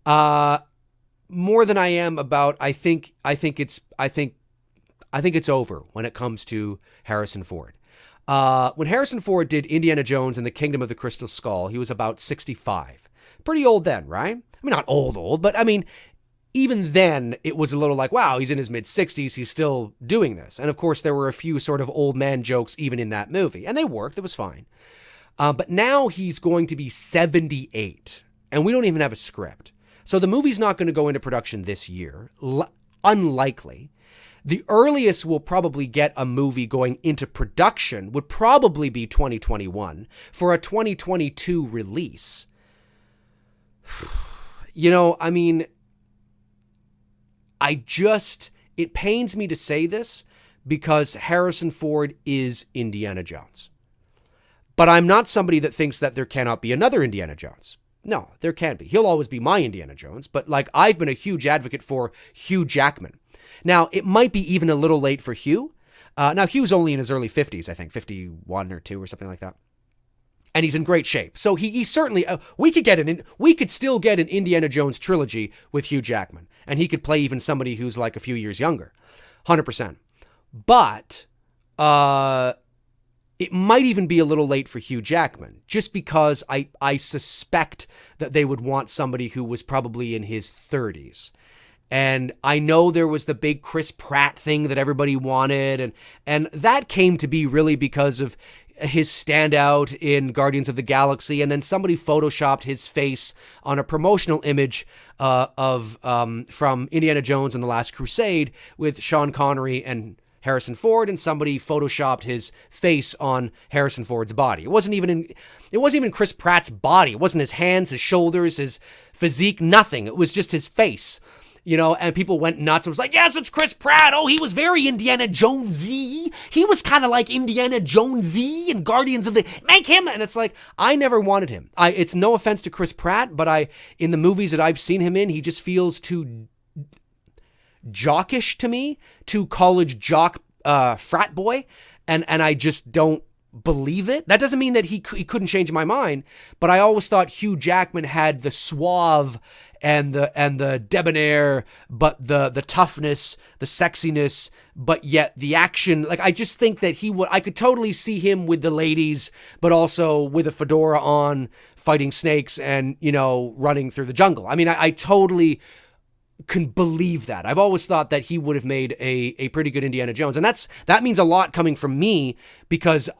more than I am about, I think it's over when it comes to Harrison Ford. When Harrison Ford did Indiana Jones and the Kingdom of the Crystal Skull, he was about 65. Pretty old then, right? I mean, not old, but I mean, even then it was a little like, wow, he's in his mid-60s, he's still doing this. And of course, there were a few sort of old man jokes even in that movie, and they worked, it was fine. But now he's going to be 78, and we don't even have a script. So the movie's not going to go into production this year, unlikely. The earliest we'll probably get a movie going into production would probably be 2021 for a 2022 release. I mean, it pains me to say this because Harrison Ford is Indiana Jones. But I'm not somebody that thinks that there cannot be another Indiana Jones. No, there can be. He'll always be my Indiana Jones, but like I've been a huge advocate for Hugh Jackman. Now, it might be even a little late for Hugh. Now, Hugh's only in his early 50s, I think, 51 or 2 or something like that. And he's in great shape. So he certainly, we could still get an Indiana Jones trilogy with Hugh Jackman. And he could play even somebody who's like a few years younger. 100%. But it might even be a little late for Hugh Jackman, just because I suspect that they would want somebody who was probably in his 30s. And I know there was the big Chris Pratt thing that everybody wanted, and that came to be really because of his standout in Guardians of the Galaxy, and then somebody photoshopped his face on a promotional image from Indiana Jones and the Last Crusade with Sean Connery and Harrison Ford, and somebody photoshopped his face on Harrison Ford's body. It wasn't even Chris Pratt's body. It wasn't his hands, his shoulders, his physique, nothing. It was just his face. And people went nuts. It was like, yes, it's Chris Pratt. Oh, he was very Indiana Jonesy. He was kind of like Indiana Jonesy and Guardians of the... Make him! And it's like, I never wanted him. It's no offense to Chris Pratt, but in the movies that I've seen him in, he just feels too jockish to me, too college jock frat boy, and I just don't believe it. That doesn't mean that he couldn't change my mind, but I always thought Hugh Jackman had the suave and the debonair, but the toughness, the sexiness, but yet the action. Like, I just think that I could totally see him with the ladies, but also with a fedora on, fighting snakes and, running through the jungle. I mean, I totally can believe that. I've always thought that he would have made a pretty good Indiana Jones. And that means a lot coming from me because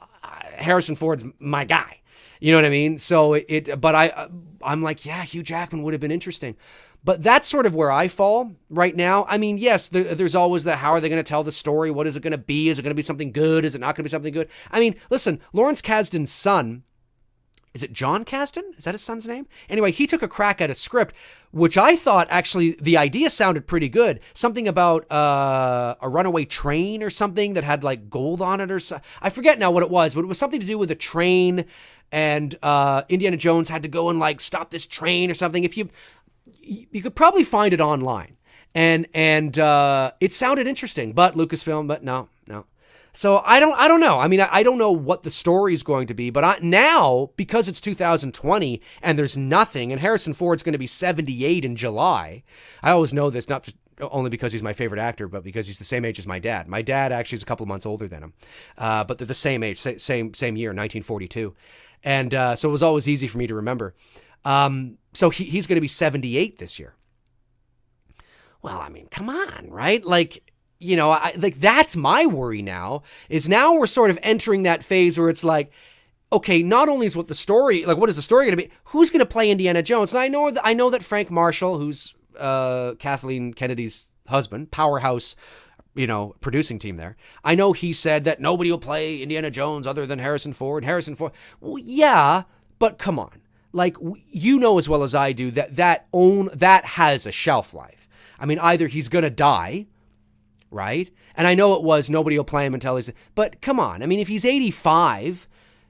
Harrison Ford's my guy. You know what I mean? So I'm like, yeah, Hugh Jackman would have been interesting. But that's sort of where I fall right now. I mean, yes, there's always the, how are they going to tell the story? What is it going to be? Is it going to be something good? Is it not going to be something good? I mean, listen, Lawrence Kasdan's son, is it John Kasdan? Is that his son's name? Anyway, he took a crack at a script, which I thought actually the idea sounded pretty good. Something about a runaway train or something that had like gold on it or so. I forget now what it was, but it was something to do with a train, and Indiana Jones had to go and like stop this train or something. If you could probably find it online, and it sounded interesting, but Lucasfilm, but no. So I don't know. I mean, I don't know what the story is going to be, but now, because it's 2020 and there's nothing, and Harrison Ford's going to be 78 in July. I always know this, not only because he's my favorite actor, but because he's the same age as my dad. My dad actually is a couple of months older than him, but they're the same age, same year, 1942. And so it was always easy for me to remember. So he's going to be 78 this year. Well, I mean, come on, right? Like, you know, that's my worry now, is now we're sort of entering that phase where it's like, okay, not only is what is the story going to be, who's going to play Indiana Jones? And I know that Frank Marshall, who's Kathleen Kennedy's husband, powerhouse, you know, producing team there, I know he said that nobody will play Indiana Jones other than Harrison Ford. Well, yeah, but come on. Like, you know as well as I do that has a shelf life. I mean, either he's going to die, right? And I know it was nobody will play him until but come on. I mean, if he's 85,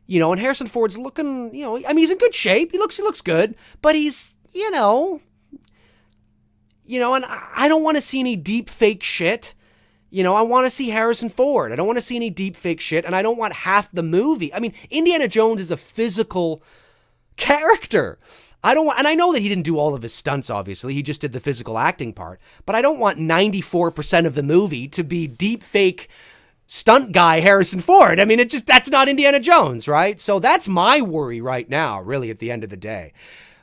you know, and Harrison Ford's looking, you know, I mean, he's in good shape. He looks good, but he's, you know, and I don't want to see any deep fake shit. You know, I want to see Harrison Ford. I don't want to see any deep fake shit, and I don't want half the movie. I mean, Indiana Jones is a physical character. And I know that he didn't do all of his stunts, obviously. He just did the physical acting part. But I don't want 94% of the movie to be deep fake stunt guy Harrison Ford. I mean, that's not Indiana Jones, right? So that's my worry right now, really, at the end of the day.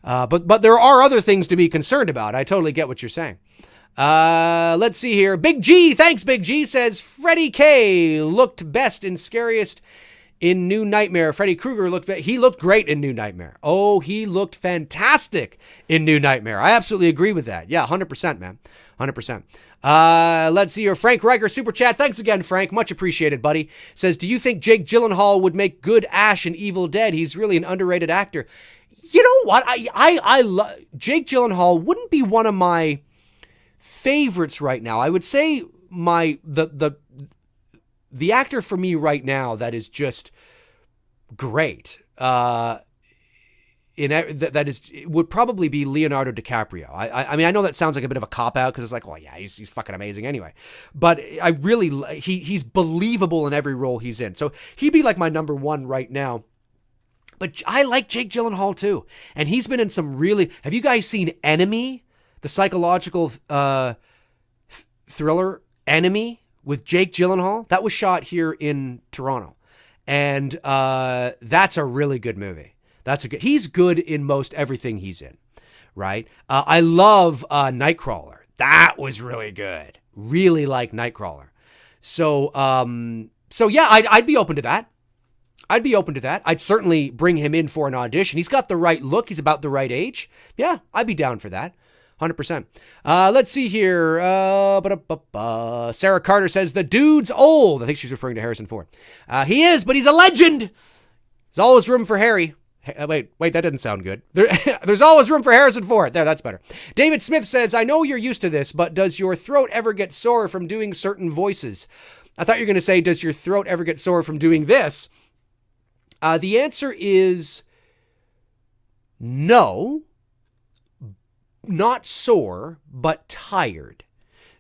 But there are other things to be concerned about. I totally get what you're saying. Let's see here. Big G, thanks, Big G, says Freddie K looked best and scariest in New Nightmare. Freddy Krueger he looked great in New Nightmare. Oh, he looked fantastic in New Nightmare. I absolutely agree with that. Yeah, 100%, man. 100%. Let's see here. Frank Riker, Super Chat. Thanks again, Frank. Much appreciated, buddy. Says, do you think Jake Gyllenhaal would make good Ash in Evil Dead? He's really an underrated actor. You know what? I love Jake Gyllenhaal. Wouldn't be one of my favorites right now. I would say the actor for me right now that is just great, would probably be Leonardo DiCaprio. I mean, I know that sounds like a bit of a cop-out because it's like, well, yeah, he's fucking amazing anyway. But I really, he's believable in every role he's in. So he'd be like my number one right now. But I like Jake Gyllenhaal too. And he's been in some really, have you guys seen Enemy? The psychological thriller Enemy? With Jake Gyllenhaal, that was shot here in Toronto, and that's a really good movie. He's good in most everything he's in, right? I love Nightcrawler. That was really good. Really like Nightcrawler. So yeah, I'd be open to that. I'd certainly bring him in for an audition. He's got the right look. He's about the right age. Yeah, I'd be down for that. 100%. Let's see here. Sarah Carter says, the dude's old. I think she's referring to Harrison Ford. He is, but he's a legend. There's always room for Harry. Wait, that didn't sound good. There's always room for Harrison Ford. There, that's better. David Smith says, I know you're used to this, but does your throat ever get sore from doing certain voices? I thought you were going to say, does your throat ever get sore from doing this? The answer is no. Not sore, but tired.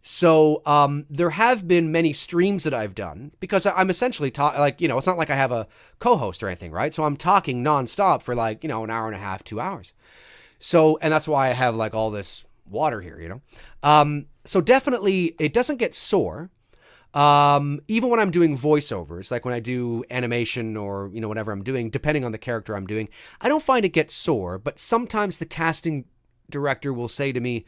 So there have been many streams that I've done because I'm essentially like, you know, it's not like I have a co-host or anything, right? So I'm talking nonstop for like, you know, an hour and a half, 2 hours. So, and that's why I have like all this water here, you know? So definitely it doesn't get sore. Even when I'm doing voiceovers, like when I do animation or, you know, whatever I'm doing, depending on the character I'm doing, I don't find it gets sore, but sometimes the casting director will say to me,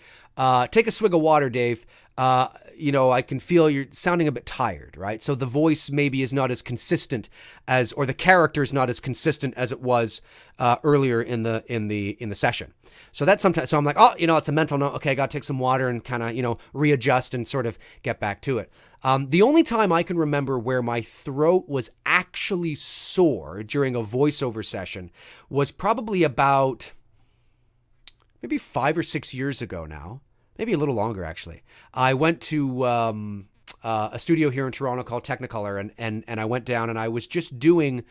take a swig of water, Dave. I can feel you're sounding a bit tired, right? So the voice maybe is not as consistent or the character is not as consistent as it was earlier in the session. So that's sometimes, so I'm like, it's a mental note. Okay, I got to take some water and kind of, readjust and sort of get back to it. The only time I can remember where my throat was actually sore during a voiceover session was probably about maybe 5 or 6 years ago now. Maybe a little longer, actually. I went to a studio here in Toronto called Technicolor, and I went down and I was just doing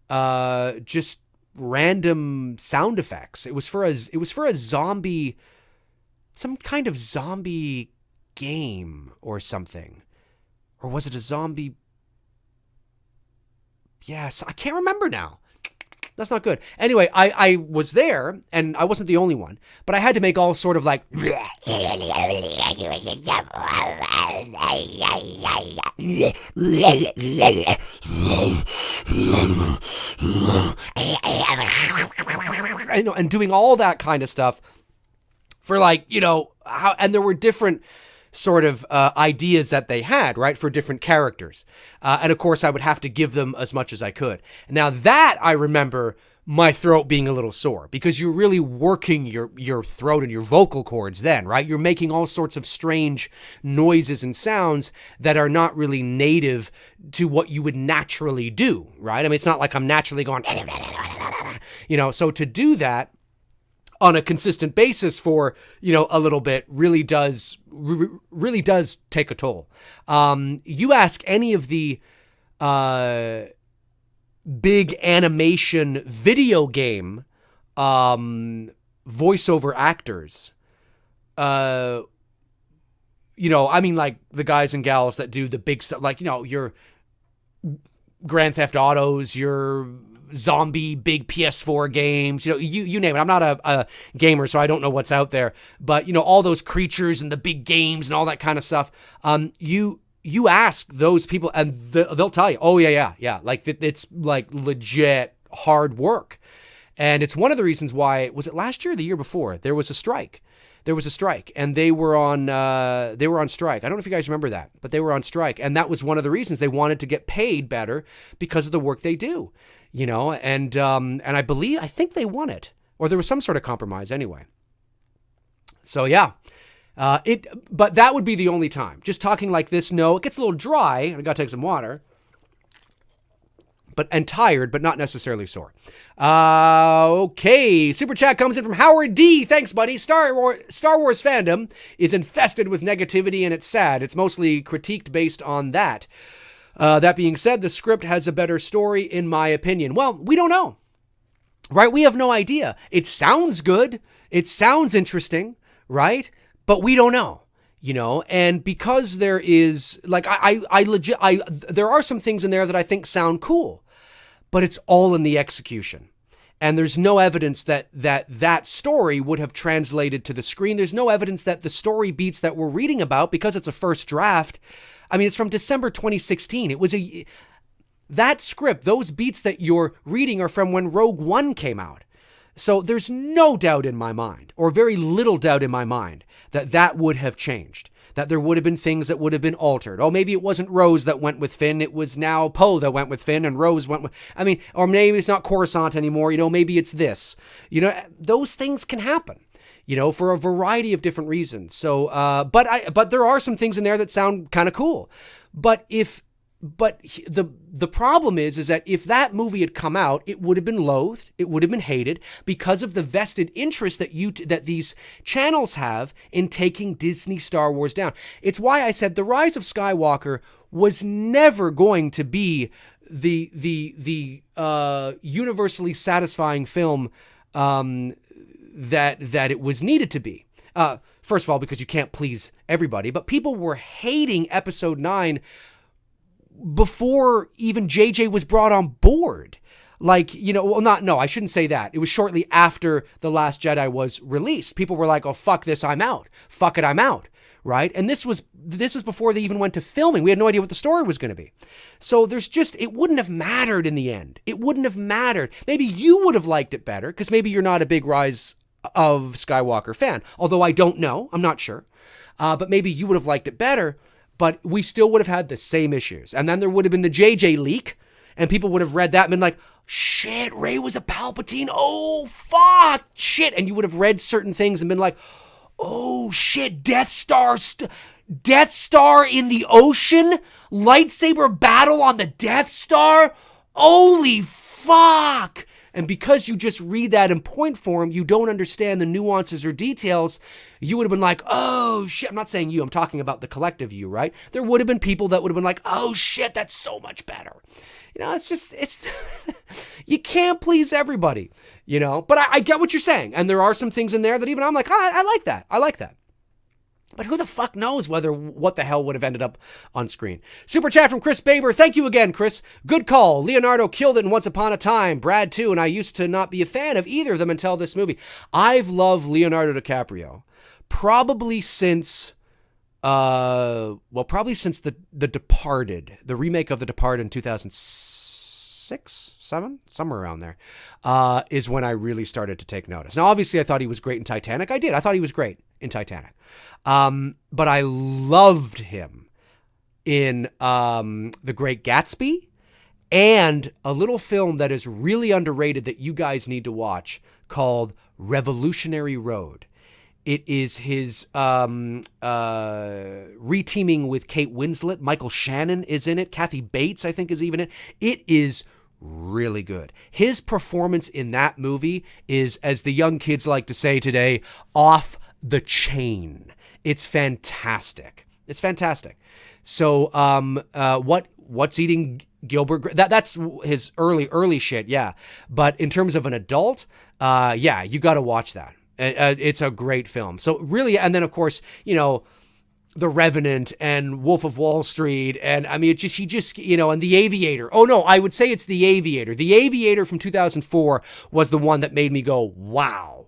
just random sound effects. It was for a zombie, some kind of zombie game or something. Or was it a zombie? Yes, I can't remember now. That's not good. Anyway, I was there, and I wasn't the only one, but I had to make all sort of like... and doing all that kind of stuff for and there were different sort of ideas that they had, right, for different characters. And of course, I would have to give them as much as I could. Now that I remember my throat being a little sore because you're really working your throat and your vocal cords then, right? You're making all sorts of strange noises and sounds that are not really native to what you would naturally do, right? I mean, it's not like I'm naturally going, so to do that on a consistent basis for, a little bit really does take a toll. You ask any of the big animation video game voiceover actors, like the guys and gals that do the big stuff, like, your Grand Theft Autos, your zombie big PS4 games, you name it. I'm not a gamer, so I don't know what's out there, but all those creatures and the big games and all that kind of stuff. You ask those people and they'll tell you, oh yeah. Like it's like legit hard work. And it's one of the reasons why, was it last year or the year before, there was a strike. And they were on strike. I don't know if you guys remember that, but they were on strike. And that was one of the reasons they wanted to get paid better because of the work they do. And I think they won it, or there was some sort of compromise anyway. So yeah, but that would be the only time. Just talking like this, no, it gets a little dry, and I gotta take some water. And tired, but not necessarily sore. Okay, super chat comes in from Howard D. Thanks, buddy. Star Wars fandom is infested with negativity, and it's sad. It's mostly critiqued based on that. That being said, the script has a better story, in my opinion. Well, we don't know, right? We have no idea. It sounds good. It sounds interesting, right? But we don't know, and because there is, like, there are some things in there that I think sound cool, but it's all in the execution. And there's no evidence that story would have translated to the screen. There's no evidence that the story beats that we're reading about, because it's a first draft. I mean, it's from December 2016. It was that script, those beats that you're reading are from when Rogue One came out. So there's no doubt in my mind, or very little doubt in my mind, that would have changed. That there would have been things that would have been altered. Oh, maybe it wasn't Rose that went with Finn. It was now Poe that went with Finn, and Rose went with... or maybe it's not Coruscant anymore. Maybe it's this. Those things can happen, for a variety of different reasons. So, but there are some things in there that sound kind of cool. But the problem is that if that movie had come out, it would have been loathed, it would have been hated, because of the vested interest that these channels have in taking Disney Star Wars down. It's why I said The Rise of Skywalker was never going to be the universally satisfying film that it was needed to be. First of all, because you can't please everybody, but people were hating Episode 9 before even JJ was brought on board. I shouldn't say that. It was shortly after The Last Jedi was released. People were like, oh, fuck this, I'm out. Fuck it, I'm out. Right? And this was before they even went to filming. We had no idea what the story was going to be. So it wouldn't have mattered in the end. It wouldn't have mattered. Maybe you would have liked it better, because maybe you're not a big Rise Skywalker fan. Although I don't know, I'm not sure. But maybe you would have liked it better, but we still would have had the same issues. And then there would have been the JJ leak, and people would have read that and been like, shit, Rey was a Palpatine. Oh, fuck, shit. And you would have read certain things and been like, oh, shit, Death Star in the ocean? Lightsaber battle on the Death Star? Holy fuck. And because you just read that in point form, you don't understand the nuances or details, you would have been like, oh shit. I'm not saying you, I'm talking about the collective you, right? There would have been people that would have been like, oh shit, that's so much better. It's you can't please everybody, but I get what you're saying. And there are some things in there that even I'm like, I like that. I like that. But who the fuck knows what the hell would have ended up on screen. Super chat from Chris Baber. Thank you again, Chris. Good call. Leonardo killed it in Once Upon a Time. Brad too, and I used to not be a fan of either of them until this movie. I've loved Leonardo DiCaprio probably since The Departed, the remake of The Departed in 2006, 7, somewhere around there, is when I really started to take notice. Now, obviously, I thought he was great in Titanic. I did. I thought he was great in Titanic. But I loved him in The Great Gatsby and a little film that is really underrated that you guys need to watch called Revolutionary Road. It is his reteaming with Kate Winslet. Michael Shannon is in it. Kathy Bates, I think, is even in it. It is really good. His performance in that movie is, as the young kids like to say today, off the chain. It's fantastic. It's fantastic. So, What's Eating Gilbert? That's his early shit, yeah. But in terms of an adult, you got to watch that. It's a great film. So really, and then of course, The Revenant and Wolf of Wall Street, and I mean, and The Aviator. Oh no, I would say it's The Aviator. The Aviator from 2004 was the one that made me go, wow,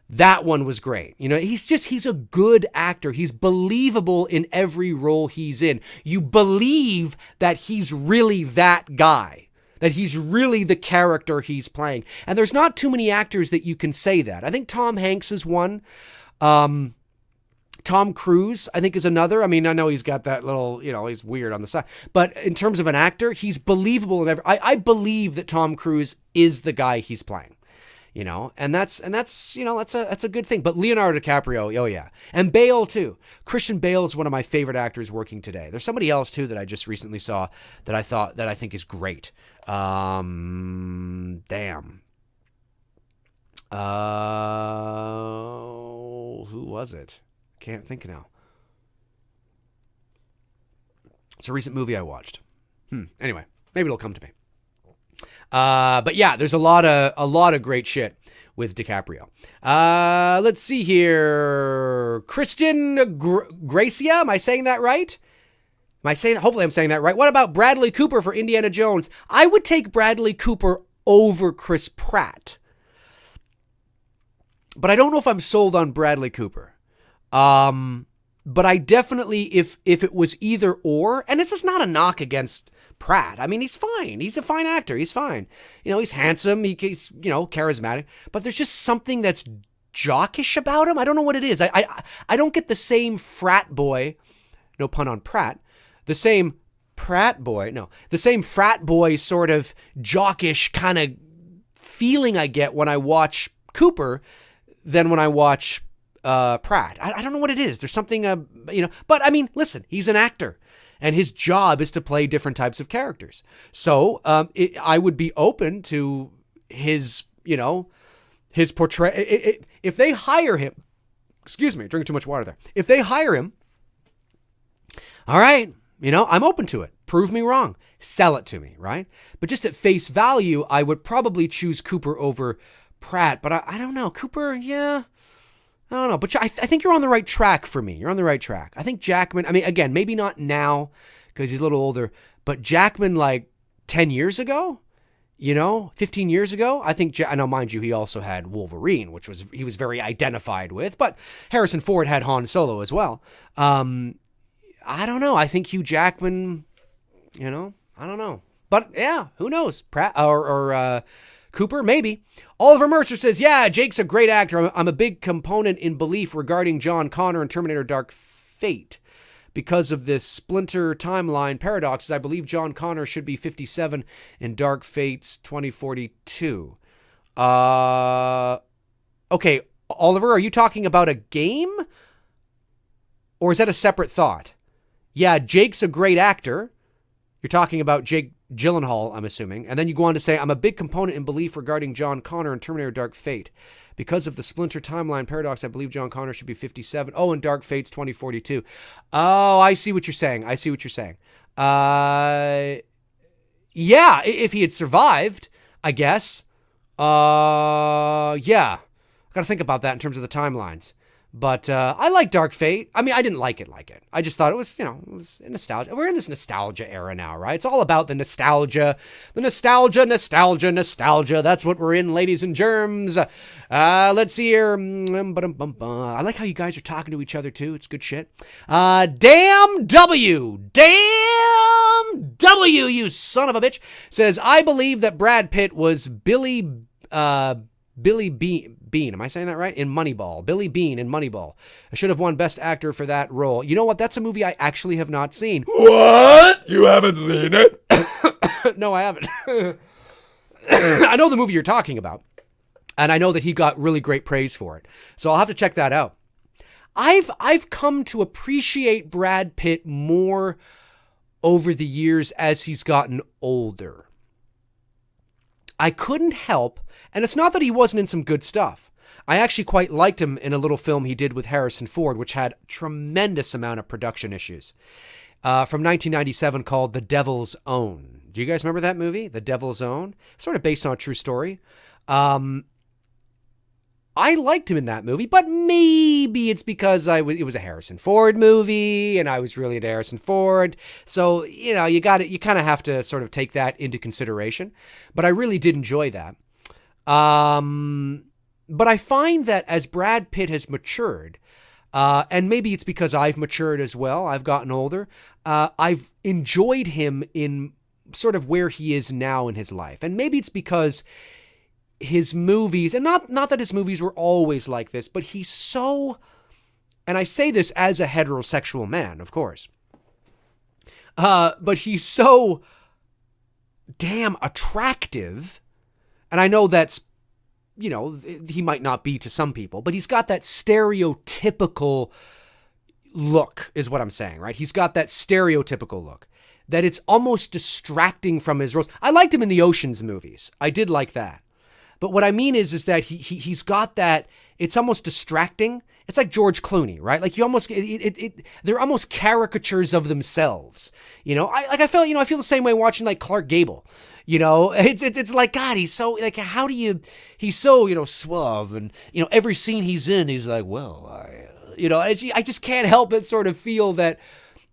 that one was great. He's a good actor. He's believable in every role he's in. You believe that he's really that guy, that he's really the character he's playing. And there's not too many actors that you can say that. I think Tom Hanks is one. Tom Cruise, I think, is another. I mean, I know he's got that little, he's weird on the side. But in terms of an actor, he's believable in every. I believe that Tom Cruise is the guy he's playing. And that's a good thing. But Leonardo DiCaprio, oh yeah. And Bale too. Christian Bale is one of my favorite actors working today. There's somebody else too that I just recently saw that I think is great. Damn. Who was it? Can't think now. It's a recent movie I watched. Anyway, maybe it'll come to me. But yeah, there's a lot of great shit with DiCaprio. Let's see here. Christian Gracia. Am I saying that right? Hopefully I'm saying that right. What about Bradley Cooper for Indiana Jones? I would take Bradley Cooper over Chris Pratt. But I don't know if I'm sold on Bradley Cooper. But I definitely, if it was either or, and this is not a knock against Pratt. I mean, he's fine. He's a fine actor. He's fine. He's handsome. He's charismatic. But there's just something that's jockish about him. I don't know what it is. I don't get the same frat boy, no pun on Pratt, the same frat boy sort of jockish kind of feeling I get when I watch Cooper than when I watch Pratt. I don't know what it is. There's something, but I mean, listen, he's an actor. And his job is to play different types of characters. So I would be open to his portrayal. If they hire him, excuse me, drinking too much water there. If they hire him, all right, I'm open to it. Prove me wrong. Sell it to me, right? But just at face value, I would probably choose Cooper over Pratt. But I don't know. Cooper, yeah. I don't know, but I think you're on the right track for me. You're on the right track. I think Jackman, I mean, again, maybe not now because he's a little older, but Jackman like 10 years ago, 15 years ago, I think, I know, mind you, he also had Wolverine, which he was very identified with, but Harrison Ford had Han Solo as well. I don't know. I think Hugh Jackman, I don't know. But yeah, who knows? Pratt or Cooper, maybe. Oliver Mercer says, yeah, Jake's a great actor. I'm a big component in belief regarding John Connor in Terminator Dark Fate. Because of this splinter timeline paradoxes, I believe John Connor should be 57 in Dark Fate's 2042. Okay, Oliver, are you talking about a game? Or is that a separate thought? Yeah, Jake's a great actor. You're talking about Jake Gyllenhaal, I'm assuming. And then you go on to say, I'm a big component in belief regarding John Connor in Terminator Dark Fate. Because of the splinter timeline paradox, I believe John Connor should be 57. Oh, and Dark Fate's 2042. Oh, I see what you're saying. Yeah, if he had survived, I guess. Yeah. I got to think about that in terms of the timelines. But I like Dark Fate. I mean, I didn't like it. I just thought it was, it was nostalgia. We're in this nostalgia era now, right? It's all about the nostalgia. The nostalgia. That's what we're in, ladies and germs. Let's see here. I like how you guys are talking to each other, too. It's good shit. Damn W, you son of a bitch, says, I believe that Brad Pitt was Billy Bean. Am I saying that right? In Moneyball. Billy Bean in Moneyball. I should have won Best Actor for that role. You know what? That's a movie I actually have not seen. What? You haven't seen it? No, I haven't. I know the movie you're talking about. And I know that he got really great praise for it. So I'll have to check that out. I've come to appreciate Brad Pitt more over the years as he's gotten older. I couldn't help, and it's not that he wasn't in some good stuff. I actually quite liked him in a little film he did with Harrison Ford, which had tremendous amount of production issues, from 1997 called The Devil's Own. Do you guys remember that movie, The Devil's Own? Sort of based on a true story. I liked him in that movie, but maybe it's because it was a Harrison Ford movie, and I was really into Harrison Ford. So, you kind of have to sort of take that into consideration. But I really did enjoy that. But I find that as Brad Pitt has matured, and maybe it's because I've matured as well, I've gotten older, I've enjoyed him in sort of where he is now in his life. And maybe it's because his movies, and not that his movies were always like this, but he's so, and I say this as a heterosexual man, of course, but he's so damn attractive, and I know that's, he might not be to some people, but he's got that stereotypical look, is what I'm saying, right? He's got that stereotypical look that it's almost distracting from his roles. I liked him in the Ocean's movies. I did like that. But what I mean is that he's got that, it's almost distracting. It's like George Clooney, right? Like you almost, they're almost caricatures of themselves. I feel the same way watching like Clark Gable. It's like, God, he's so, like, he's so, suave, and, every scene he's in, he's like, well, I just can't help but sort of feel that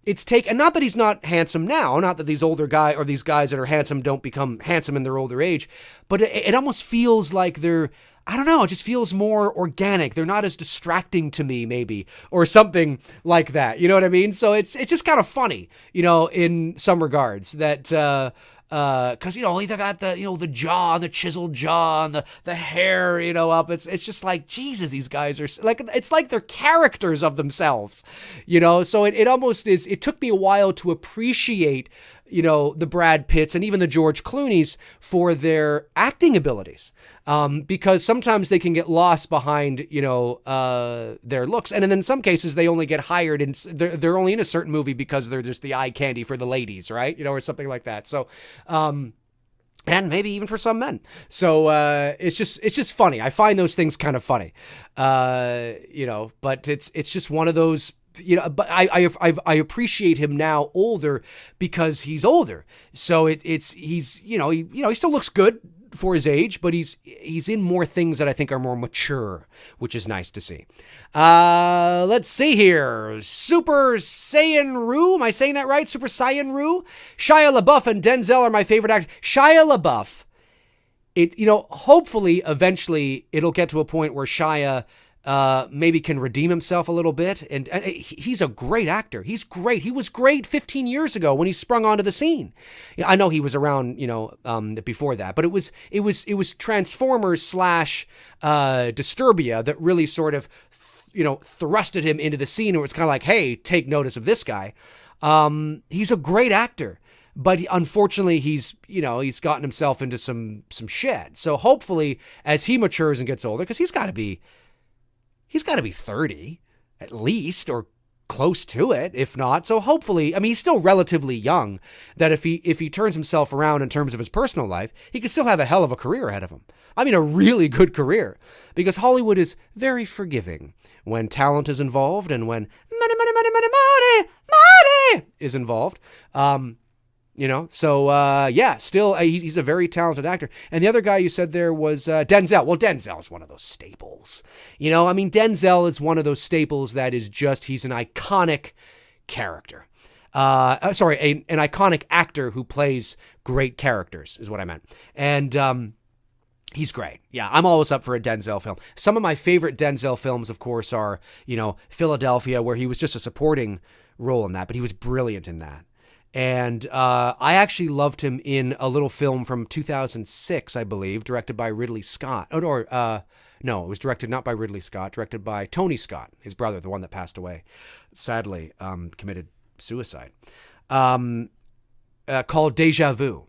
it's and not that he's not handsome now, not that these older guys or these guys that are handsome don't become handsome in their older age, but it almost feels like they're, I don't know, it just feels more organic. They're not as distracting to me, maybe, or something like that. You know what I mean? So it's just kind of funny, in some regards that, cause either got the jaw, the chiseled jaw, and the hair, up. It's just like, Jesus, these guys are like, it's like they're characters of themselves, so it almost is. It took me a while to appreciate, the Brad Pitts and even the George Clooney's for their acting abilities. Because sometimes they can get lost behind, their looks. And then in some cases, they only get hired and they're only in a certain movie because they're just the eye candy for the ladies, right? Or something like that. So, and maybe even for some men. So, it's just funny. I find those things kind of funny, but it's just one of those, but I appreciate him now older because he's older. So he still looks good for his age, but he's in more things that I think are more mature, which is nice to see. Let's see here. Super Saiyan Roo. Am I saying that right? Super Saiyan Roo. Shia LaBeouf and Denzel are my favorite actors. Shia LaBeouf. Hopefully, eventually, it'll get to a point where Shia maybe can redeem himself a little bit. And he's a great actor. He's great. He was great 15 years ago when he sprung onto the scene. I know he was around, before that, but it was Transformers / Disturbia that really sort of, thrusted him into the scene. Where it's kind of like, hey, take notice of this guy. He's a great actor. But unfortunately, he's gotten himself into some shit. So hopefully, as he matures and gets older, because he's got to be 30 at least, or close to it, if not. So hopefully, he's still relatively young, that if he turns himself around in terms of his personal life, he could still have a hell of a career ahead of him. A really good career, because Hollywood is very forgiving when talent is involved and when money is involved. Still, he's a very talented actor. And the other guy you said there was Denzel. Well, Denzel is one of those staples. Denzel is one of those staples that is just, he's an iconic character. An iconic actor who plays great characters is what I meant. And he's great. Yeah, I'm always up for a Denzel film. Some of my favorite Denzel films, of course, are, Philadelphia, where he was just a supporting role in that, but he was brilliant in that. And I actually loved him in a little film from 2006, I believe, directed by Ridley Scott. No, it was directed not by Ridley Scott, directed by Tony Scott, his brother, the one that passed away, sadly, committed suicide, called Deja Vu.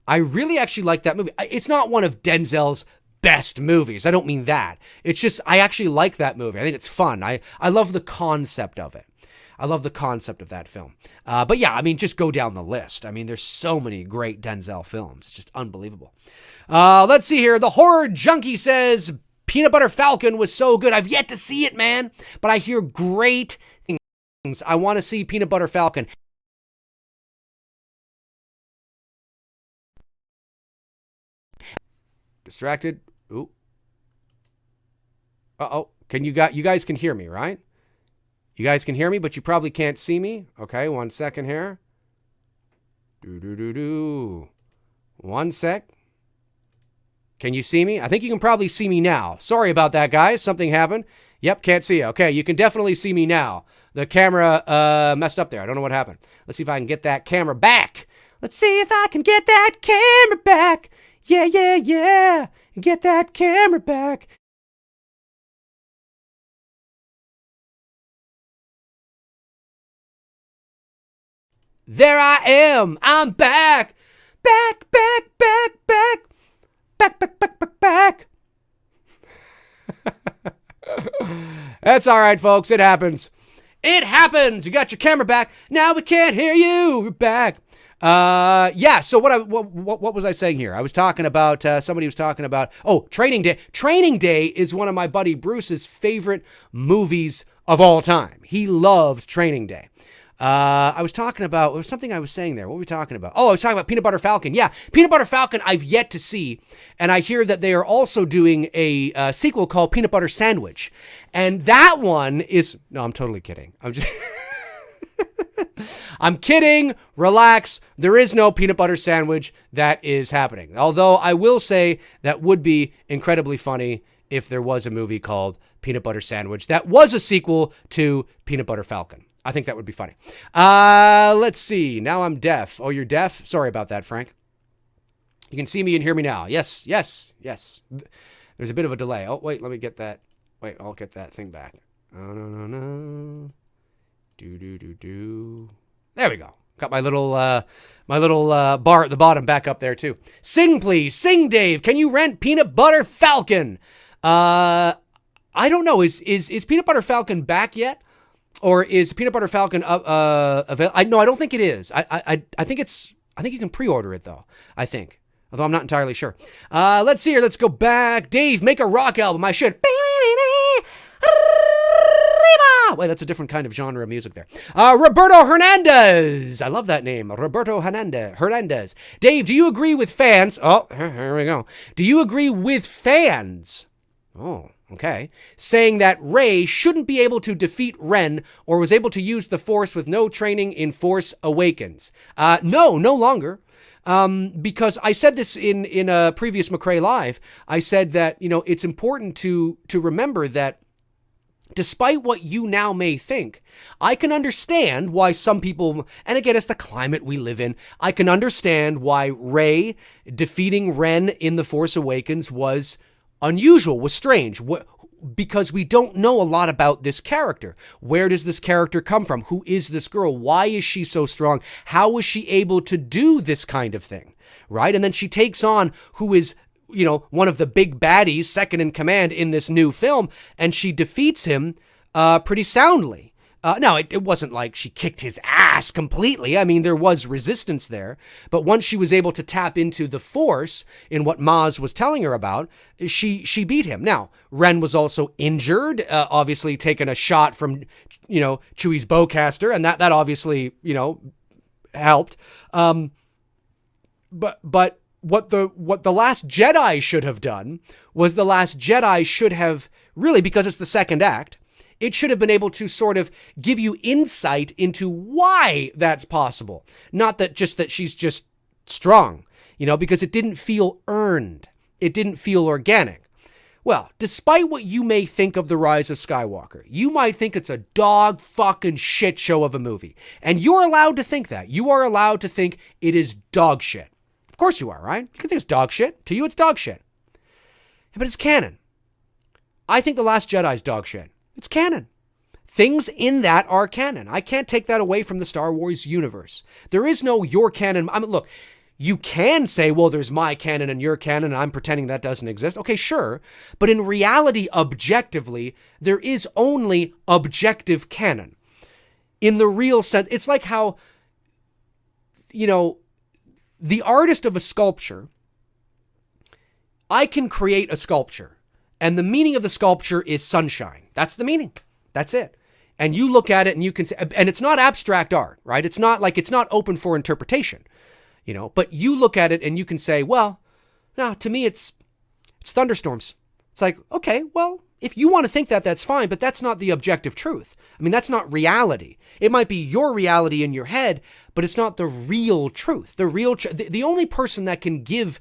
I really actually like that movie. It's not one of Denzel's best movies. I don't mean that. It's just, I actually like that movie. I think it's fun. I love the concept of it. I love the concept of that film. But yeah, just go down the list. There's so many great Denzel films. It's just unbelievable. Let's see here. The Horror Junkie says, Peanut Butter Falcon was so good. I've yet to see it, man. But I hear great things. I want to see Peanut Butter Falcon. Distracted. Ooh. Uh-oh. You guys can hear me, right? You guys can hear me, but you probably can't see me. Okay, 1 second here. One sec. Can you see me? I think you can probably see me now. Sorry about that, guys. Something happened. Yep, can't see you. Okay, you can definitely see me now. The camera messed up there. I don't know what happened. Let's see if I can get that camera back. Let's see if I can get that camera back. Yeah. Get that camera back. There I am. I'm back. Back. That's all right, folks. It happens. You got your camera back. Now we can't hear you. We're back. So what was I saying here? I was talking about, somebody was talking about, Training Day. Training Day is one of my buddy Bruce's favorite movies of all time. He loves Training Day. I was talking about, there was something I was saying there. What were we talking about? I was talking about Peanut Butter Falcon. Yeah, Peanut Butter Falcon I've yet to see. And I hear that they are also doing a sequel called Peanut Butter Sandwich. And that one is, no, I'm totally kidding. I'm kidding. Relax. There is no peanut butter sandwich that is happening. Although I will say that would be incredibly funny if there was a movie called Peanut Butter Sandwich that was a sequel to Peanut Butter Falcon. I think that would be funny. Let's see. Now I'm deaf. Oh, you're deaf? Sorry about that, Frank. You can see me and hear me now. Yes. There's a bit of a delay. Oh, wait, let me get that. Wait, I'll get that thing back. Oh, no. Do. There we go. Got my little bar at the bottom back up there too. Sing, please. Sing, Dave. Can you rent Peanut Butter Falcon? I don't know. Is Peanut Butter Falcon back yet? Or is Peanut Butter Falcon available? No, I don't think it is. I think you can pre-order it though. I think. Although I'm not entirely sure. Let's see here. Let's go back. Dave, make a rock album. I should. Wait, that's a different kind of genre of music there. Roberto Hernandez. I love that name. Roberto Hernandez. Dave, do you agree with fans? Oh, here we go. Do you agree with fans? Oh, okay. Saying that Rey shouldn't be able to defeat Ren or was able to use the Force with no training in Force Awakens. No longer. Because I said this in a previous McRae Live. I said that, it's important to remember that despite what you now may think, I can understand why some people, and again, it's the climate we live in, I can understand why Rey defeating Ren in The Force Awakens was unusual, was strange, because we don't know a lot about this character. Where does this character come from? Who is this girl? Why is she so strong? How was she able to do this kind of thing, right? And then she takes on who is, one of the big baddies, second in command in this new film, and she defeats him pretty soundly. Now, it wasn't like she kicked his ass completely. I mean, there was resistance there. But once she was able to tap into the Force in what Maz was telling her about, she beat him. Now, Ren was also injured, obviously taking a shot from, Chewie's bowcaster, and that obviously, helped. But what the Last Jedi should have done was the Last Jedi should have, really, because it's the second act, it should have been able to sort of give you insight into why that's possible. Not that she's just strong, because it didn't feel earned. It didn't feel organic. Well, despite what you may think of The Rise of Skywalker, you might think it's a dog fucking shit show of a movie. And you're allowed to think that. You are allowed to think it is dog shit. Of course you are, right? You can think it's dog shit. To you, it's dog shit. But it's canon. I think The Last Jedi is dog shit. It's canon. Things in that are canon. I can't take that away from the Star Wars universe. There is no your canon. I mean, look, you can say, well, there's my canon and your canon, and I'm pretending that doesn't exist. Okay, sure. But in reality, objectively, there is only objective canon. In the real sense, it's like how, the artist of a sculpture, I can create a sculpture. And the meaning of the sculpture is sunshine. That's the meaning. That's it. And you look at it and you can say, and it's not abstract art, right? It's not open for interpretation, but you look at it and you can say, well, no, to me, it's thunderstorms. It's like, okay, well, if you want to think that, that's fine, but that's not the objective truth. I mean, that's not reality. It might be your reality in your head, but it's not the real truth. The only person that can give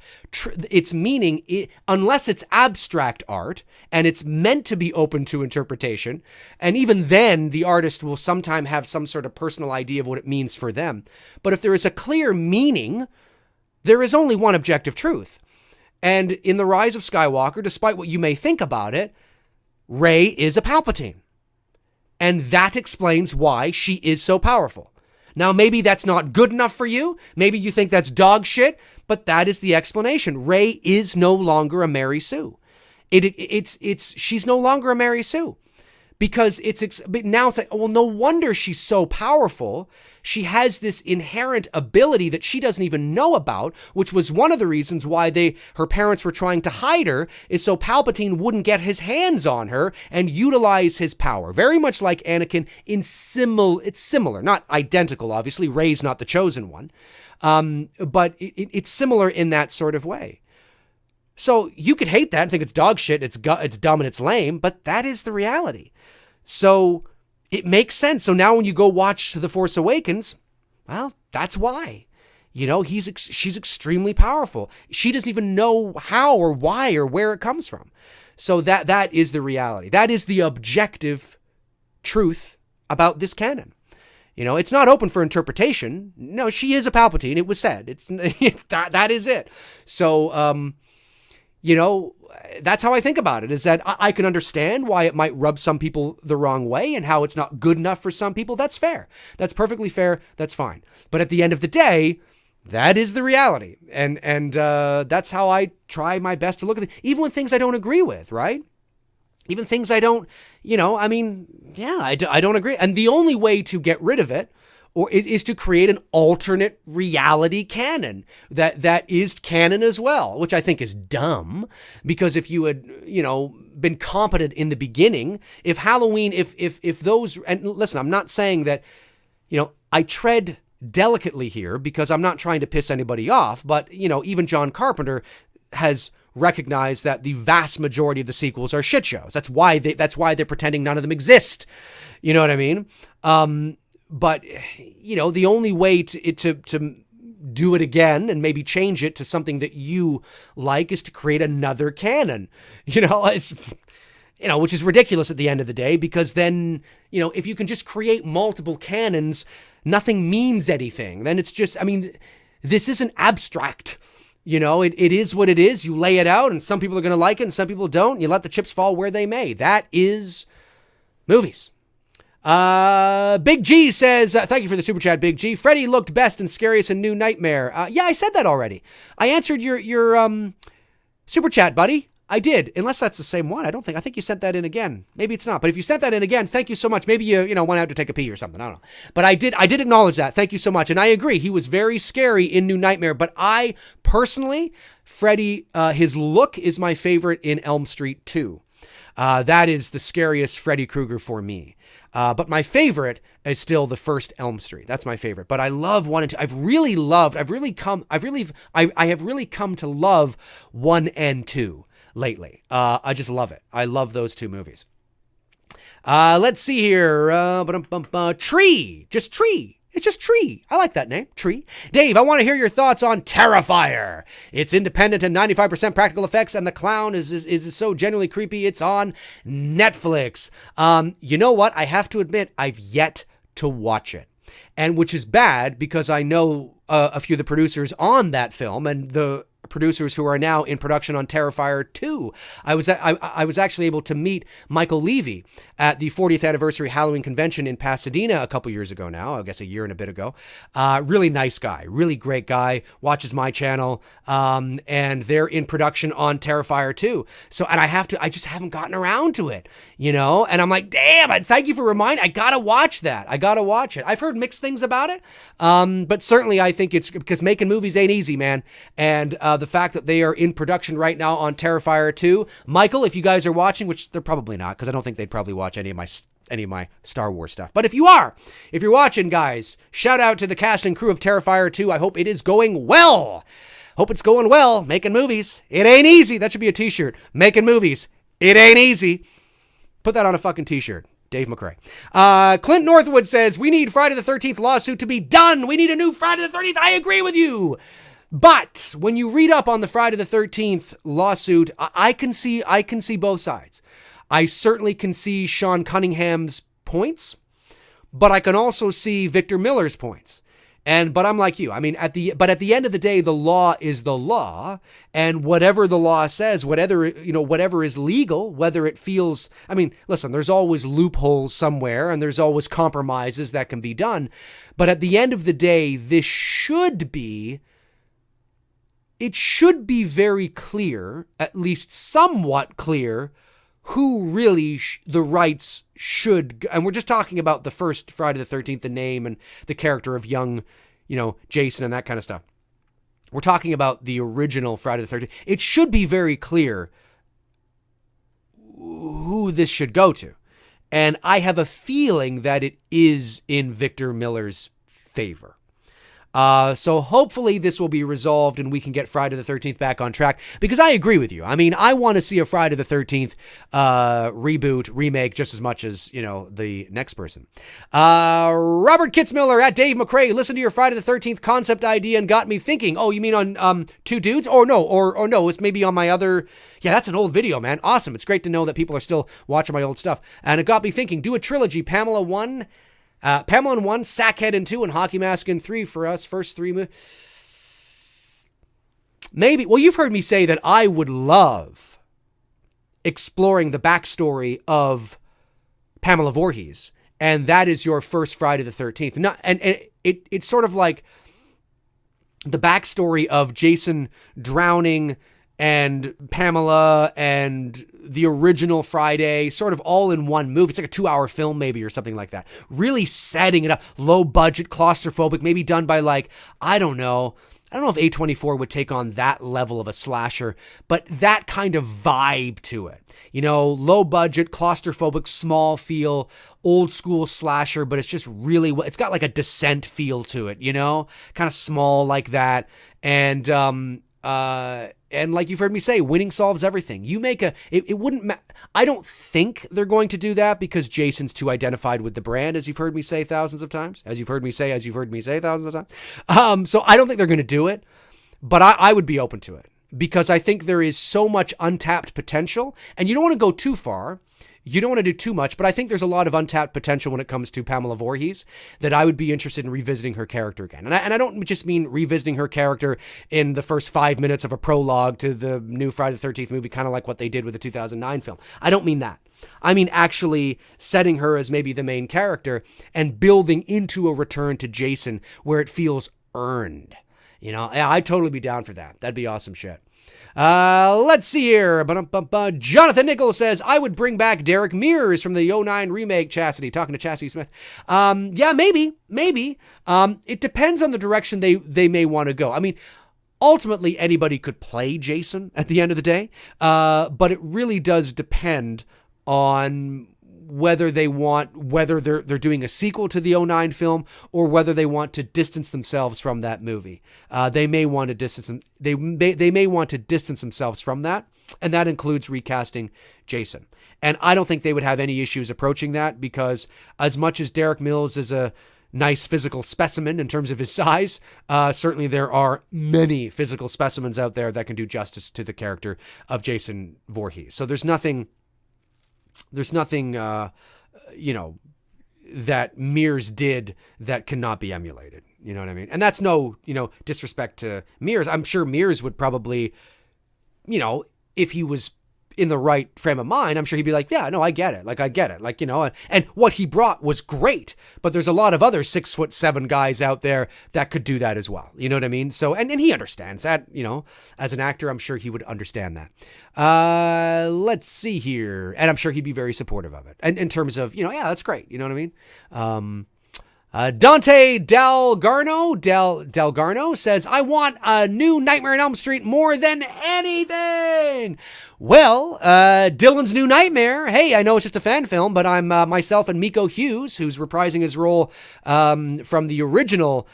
its meaning, unless it's abstract art and it's meant to be open to interpretation, and even then the artist will sometime have some sort of personal idea of what it means for them. But if there is a clear meaning, there is only one objective truth. And in The Rise of Skywalker, despite what you may think about it, Rey is a Palpatine. And that explains why she is so powerful. Now, maybe that's not good enough for you. Maybe you think that's dog shit, but that is the explanation. Rey is no longer a Mary Sue. She's no longer a Mary Sue. Because now it's like, oh, well, no wonder she's so powerful. She has this inherent ability that she doesn't even know about, which was one of the reasons why her parents were trying to hide her, is so Palpatine wouldn't get his hands on her and utilize his power. Very much like Anakin it's similar, not identical, obviously. Rey's not the chosen one. But it's similar in that sort of way. So you could hate that and think it's dog shit, it's dumb and it's lame, but that is the reality. So it makes sense. So now when you go watch The Force Awakens, well, that's why. She's extremely powerful. She doesn't even know how or why or where it comes from. So that is the reality. That is the objective truth about this canon. It's not open for interpretation. No, she is a Palpatine. It was said. That is it. So, that's how I think about it, is that I can understand why it might rub some people the wrong way and how it's not good enough for some people. That's fair. That's perfectly fair. That's fine. But at the end of the day, that is the reality. And that's how I try my best to look at it, even with things I don't agree with, right? Even things I don't, I don't agree. And the only way to get rid of it is to create an alternate reality canon that is canon as well, which I think is dumb, because if you had, been competent in the beginning, if Halloween, if those, and listen, I'm not saying that, I tread delicately here because I'm not trying to piss anybody off, but, even John Carpenter has recognized that the vast majority of the sequels are shit shows. That's why they're pretending none of them exist. You know what I mean? But, the only way to do it again and maybe change it to something that you like is to create another canon. which is ridiculous at the end of the day, because then, if you can just create multiple canons, nothing means anything. Then it's just, this isn't abstract. It is what it is. You lay it out, and some people are going to like it and some people don't. You let the chips fall where they may. That is movies. Big G says, thank you for the super chat, Big G. Freddy looked best and scariest in New Nightmare. Yeah, I said that already. I answered your super chat, buddy. I did, unless that's the same one. I think you sent that in again. Maybe it's not, but if you sent that in again, thank you so much. Maybe you went out to take a pee or something. I don't know. But I did acknowledge that. Thank you so much. And I agree. He was very scary in New Nightmare, but I personally, Freddy, his look is my favorite in Elm Street 2. That is the scariest Freddy Krueger for me. But my favorite is still the first Elm Street. That's my favorite. But I love 1 and 2. I have really come to love 1 and 2 lately. I just love it. I love those two movies. Let's see here. Tree. Just Tree. It's just Tree. I like that name, Tree. Dave, I want to hear your thoughts on Terrifier. It's independent and 95% practical effects, and the clown is so genuinely creepy. It's on Netflix. You know what? I have to admit, I've yet to watch it, and which is bad because I know a few of the producers on that film and the producers who are now in production on Terrifier 2. I was actually able to meet Michael Levy at the 40th anniversary Halloween convention in Pasadena a couple years ago now, I guess a year and a bit ago. Really nice guy, really great guy, watches my channel, and they're in production on Terrifier 2. So, and I just haven't gotten around to it, and I'm like, damn, thank you for reminding, I gotta watch that. I gotta watch it. I've heard mixed things about it, but certainly I think it's because making movies ain't easy, man. And the fact that they are in production right now on Terrifier 2. Michael, if you guys are watching, which they're probably not, because I don't think they'd probably watch any of my Star Wars stuff. But if you're watching, guys, shout out to the cast and crew of Terrifier 2. I hope it is going well. Hope it's going well. Making movies, it ain't easy. That should be a t-shirt. Making movies, it ain't easy. Put that on a fucking t-shirt. Dave McRae. Clint Northwood says, we need Friday the 13th lawsuit to be done. We need a new Friday the 13th. I agree with you. But when you read up on the Friday the 13th lawsuit, I can see both sides. I certainly can see Sean Cunningham's points, but I can also see Victor Miller's points. But I'm like you. At the end of the day, the law is the law, and whatever the law says, whatever is legal, whether it feels, listen, there's always loopholes somewhere, and there's always compromises that can be done. But at the end of the day, it should be very clear, at least somewhat clear, who really the rights should, and we're just talking about the first Friday the 13th, the name and the character of young, Jason and that kind of stuff. We're talking about the original Friday the 13th. It should be very clear who this should go to. And I have a feeling that it is in Victor Miller's favor. So hopefully this will be resolved and we can get Friday the 13th back on track, because I agree with you. I want to see a Friday the 13th reboot, remake just as much as, the next person. Robert Kitzmiller at Dave McRae, listen to your Friday the 13th concept idea and got me thinking. Oh, you mean on Two Dudes? Or no, it's maybe on my other. Yeah, that's an old video, man. Awesome. It's great to know that people are still watching my old stuff. And it got me thinking, do a trilogy, Pamela 1, Pamela in 1, Sackhead in 2, and Hockey Mask in 3 for us. First 3 movies. Maybe. Well, you've heard me say that I would love exploring the backstory of Pamela Voorhees, and that is your first Friday the 13th. It's sort of like the backstory of Jason drowning and Pamela and the original Friday, sort of all in one movie. It's like a 2-hour film maybe or something like that. Really setting it up, low budget, claustrophobic, maybe done by I don't know if A24 would take on that level of a slasher, but that kind of vibe to it. Low budget, claustrophobic, small feel, old school slasher, but it's just really, it's got like a Descent feel to it, kind of small like that. And like you've heard me say, winning solves everything. You make it wouldn't I don't think they're going to do that because Jason's too identified with the brand, as you've heard me say thousands of times. As you've heard me say thousands of times. So I don't think they're going to do it, but I would be open to it. because I think there is so much untapped potential, and you don't want to go too far. You don't want to do too much, but I think there's a lot of untapped potential when it comes to Pamela Voorhees that I would be interested in revisiting her character again. And I don't just mean revisiting her character in the first 5 minutes of a prologue to the new Friday the 13th movie, kind of like what they did with the 2009 film. I don't mean that. I mean actually setting her as maybe the main character and building into a return to Jason where it feels earned. You know, I'd totally be down for that. That'd be awesome shit. Let's see here. Jonathan Nichols says, I would bring back Derek Mears from the 09 remake, Chastity, talking to Chastity Smith. Yeah, maybe. It depends on the direction they may want to go. I mean, ultimately, anybody could play Jason at the end of the day, but it really does depend on whether they're doing a sequel to the 09 film or whether they want to distance themselves from that movie. They may want to distance themselves from that, and that includes recasting Jason. And I don't think they would have any issues approaching that, because as much as Derek Mills is a nice physical specimen in terms of his size, certainly there are many physical specimens out there that can do justice to the character of Jason Voorhees. So there's nothing that Mears did that cannot be emulated. You know what I mean? And that's no, disrespect to Mears. I'm sure Mears would probably, if he was in the right frame of mind, I'm sure he'd be like, yeah, no, I get it. And what he brought was great, but there's a lot of other 6'7" guys out there that could do that as well. You know what I mean? So, and he understands that, as an actor, I'm sure he would understand that. Let's see here. And I'm sure he'd be very supportive of it. And in terms of, yeah, that's great. You know what I mean? Dante Delgarno says, I want a new Nightmare on Elm Street more than anything. Well, Dylan's New Nightmare. Hey, I know it's just a fan film, but I'm myself and Miko Hughes, who's reprising his role from the original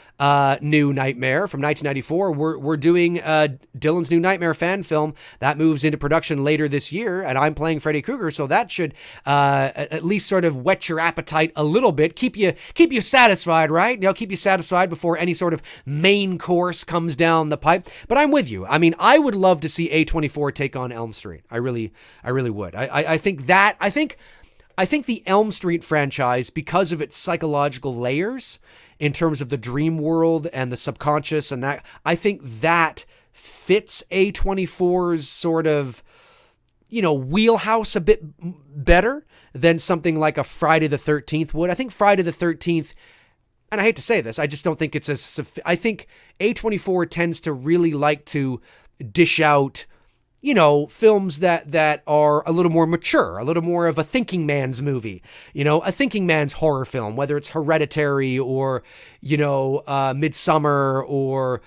New Nightmare from 1994. We're doing Dylan's New Nightmare fan film that moves into production later this year, and I'm playing Freddy Krueger, so that should at least sort of whet your appetite a little bit, keep you satisfied, right? Keep you satisfied before any sort of main course comes down the pipe. But I'm with you. I mean, I would love to see A24 take on Elm Street. I really would. I think the Elm Street franchise, because of its psychological layers in terms of the dream world and the subconscious and that, I think that fits A24's sort of, wheelhouse a bit better than something like a Friday the 13th would. I think Friday the 13th, and I hate to say this, I just don't think it's I think A24 tends to really like to dish out, films that are a little more mature, a little more of a thinking man's movie, a thinking man's horror film, whether it's Hereditary or, Midsummer or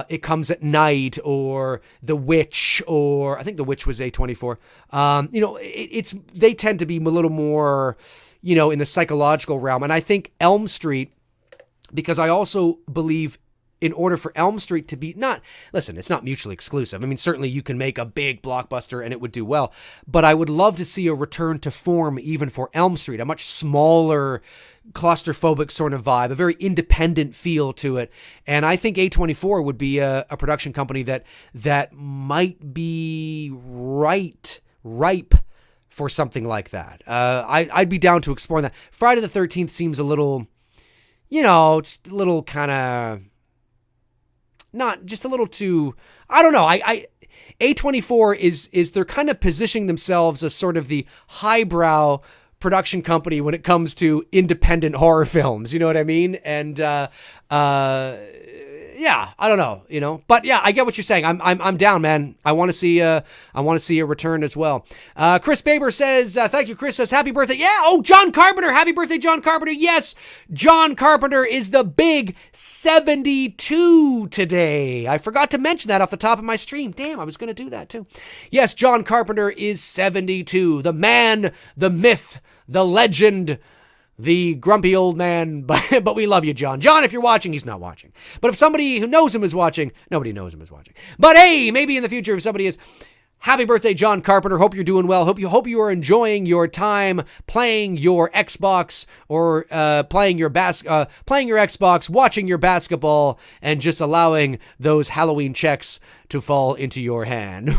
It Comes at Night or The Witch, or I think The Witch was A24. They tend to be a little more, in the psychological realm. And I think Elm Street, because I also believe in order for Elm Street to be it's not mutually exclusive. I mean, certainly you can make a big blockbuster and it would do well, but I would love to see a return to form even for Elm Street, a much smaller, claustrophobic sort of vibe, a very independent feel to it. And I think A24 would be a production company that might be ripe for something like that. I'd be down to exploring that. Friday the 13th seems a little, just a little kind of, not just a little too, I don't know. A24 is they're kind of positioning themselves as sort of the highbrow production company when it comes to independent horror films. You know what I mean? And, yeah, I don't know, but yeah, I get what you're saying. I'm down, man. I want to see a return as well. Chris Baber says, thank you. Chris says, happy birthday. Yeah. Oh, John Carpenter. Happy birthday, John Carpenter. Yes. John Carpenter is the big 72 today. I forgot to mention that off the top of my stream. Damn, I was going to do that too. Yes. John Carpenter is 72. The man, the myth, the legend, the grumpy old man, but we love you, John. John, if you're watching, he's not watching. But if somebody who knows him is watching, nobody knows him is watching. But hey, maybe in the future, if somebody is, Happy birthday, John Carpenter. Hope you're doing well. Hope you are enjoying your time playing your Xbox or playing your Xbox, watching your basketball, and just allowing those Halloween checks to fall into your hand.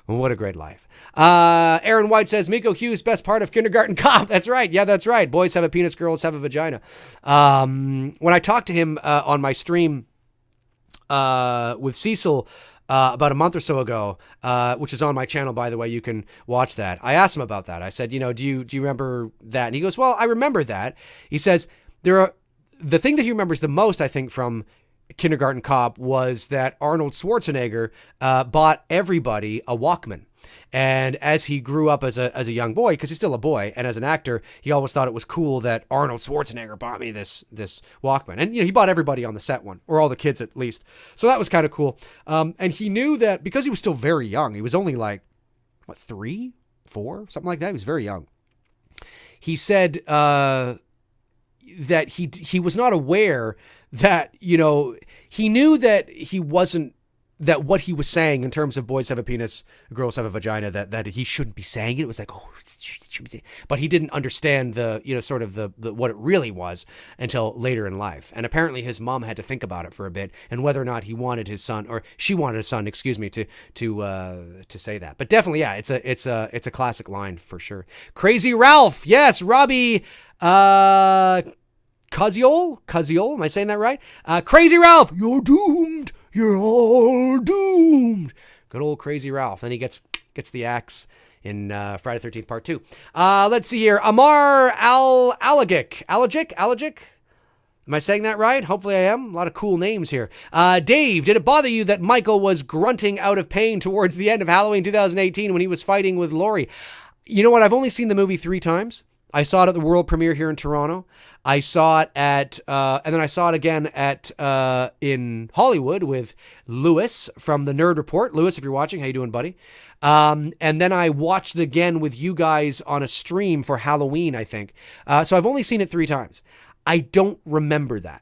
What a great life. Aaron White says, Miko Hughes, best part of Kindergarten Cop. That's right. Yeah, that's right. Boys have a penis, girls have a vagina. When I talked to him on my stream with Cecil about a month or so ago, which is on my channel, by the way, you can watch that. I asked him about that. I said, do you remember that? And he goes, well, I remember that. He says, the thing that he remembers the most, I think, from Kindergarten Cop was that Arnold Schwarzenegger bought everybody a Walkman. And as he grew up as a young boy, because he's still a boy, and as an actor, he always thought it was cool that Arnold Schwarzenegger bought me this Walkman. And he bought everybody on the set one, or all the kids at least. So that was kind of cool. And he knew that because he was still very young, he was only like, 3, 4, something like that. He was very young. He said that he was not aware that, he knew that he wasn't, that what he was saying in terms of boys have a penis, girls have a vagina, that he shouldn't be saying it. It was like, but he didn't understand the what it really was until later in life. And apparently his mom had to think about it for a bit and whether or not he wanted his son, or she wanted his son, to say that. But definitely, yeah, it's a classic line for sure. Crazy Ralph. Yes. Robbie, Cusiol, am I saying that right? Crazy Ralph, you're doomed. You're all doomed. Good old Crazy Ralph. Then he gets the axe in Friday the 13th Part 2. Let's see here. Amar Alagic. Am I saying that right? Hopefully I am. A lot of cool names here. Dave, did it bother you that Michael was grunting out of pain towards the end of Halloween 2018 when he was fighting with Laurie? You know what? I've only seen the movie 3 times. I saw it at the world premiere here in Toronto. I saw it and then I saw it again in Hollywood with Lewis from the Nerd Report. Lewis, if you're watching, how you doing, buddy? And then I watched it again with you guys on a stream for Halloween, I think. So I've only seen it 3 times. I don't remember that.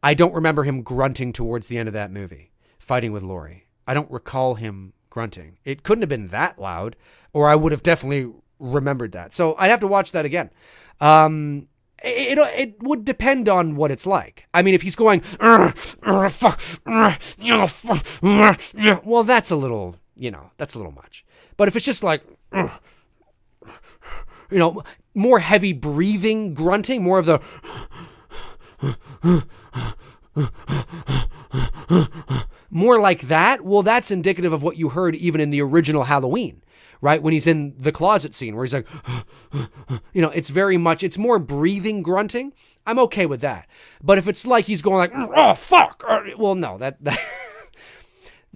I don't remember him grunting towards the end of that movie, fighting with Laurie. I don't recall him grunting. It couldn't have been that loud, or I would have definitely remembered that. So I'd have to watch that again. It would depend on what it's like. I mean, if he's going, well, that's a little much. But if it's just like, more heavy breathing, grunting, more of the, more like that, well, that's indicative of what you heard even in the original Halloween. Right? When he's in the closet scene where he's like, it's more breathing, grunting. I'm okay with that. But if it's like he's going like, oh, fuck. Well, no, that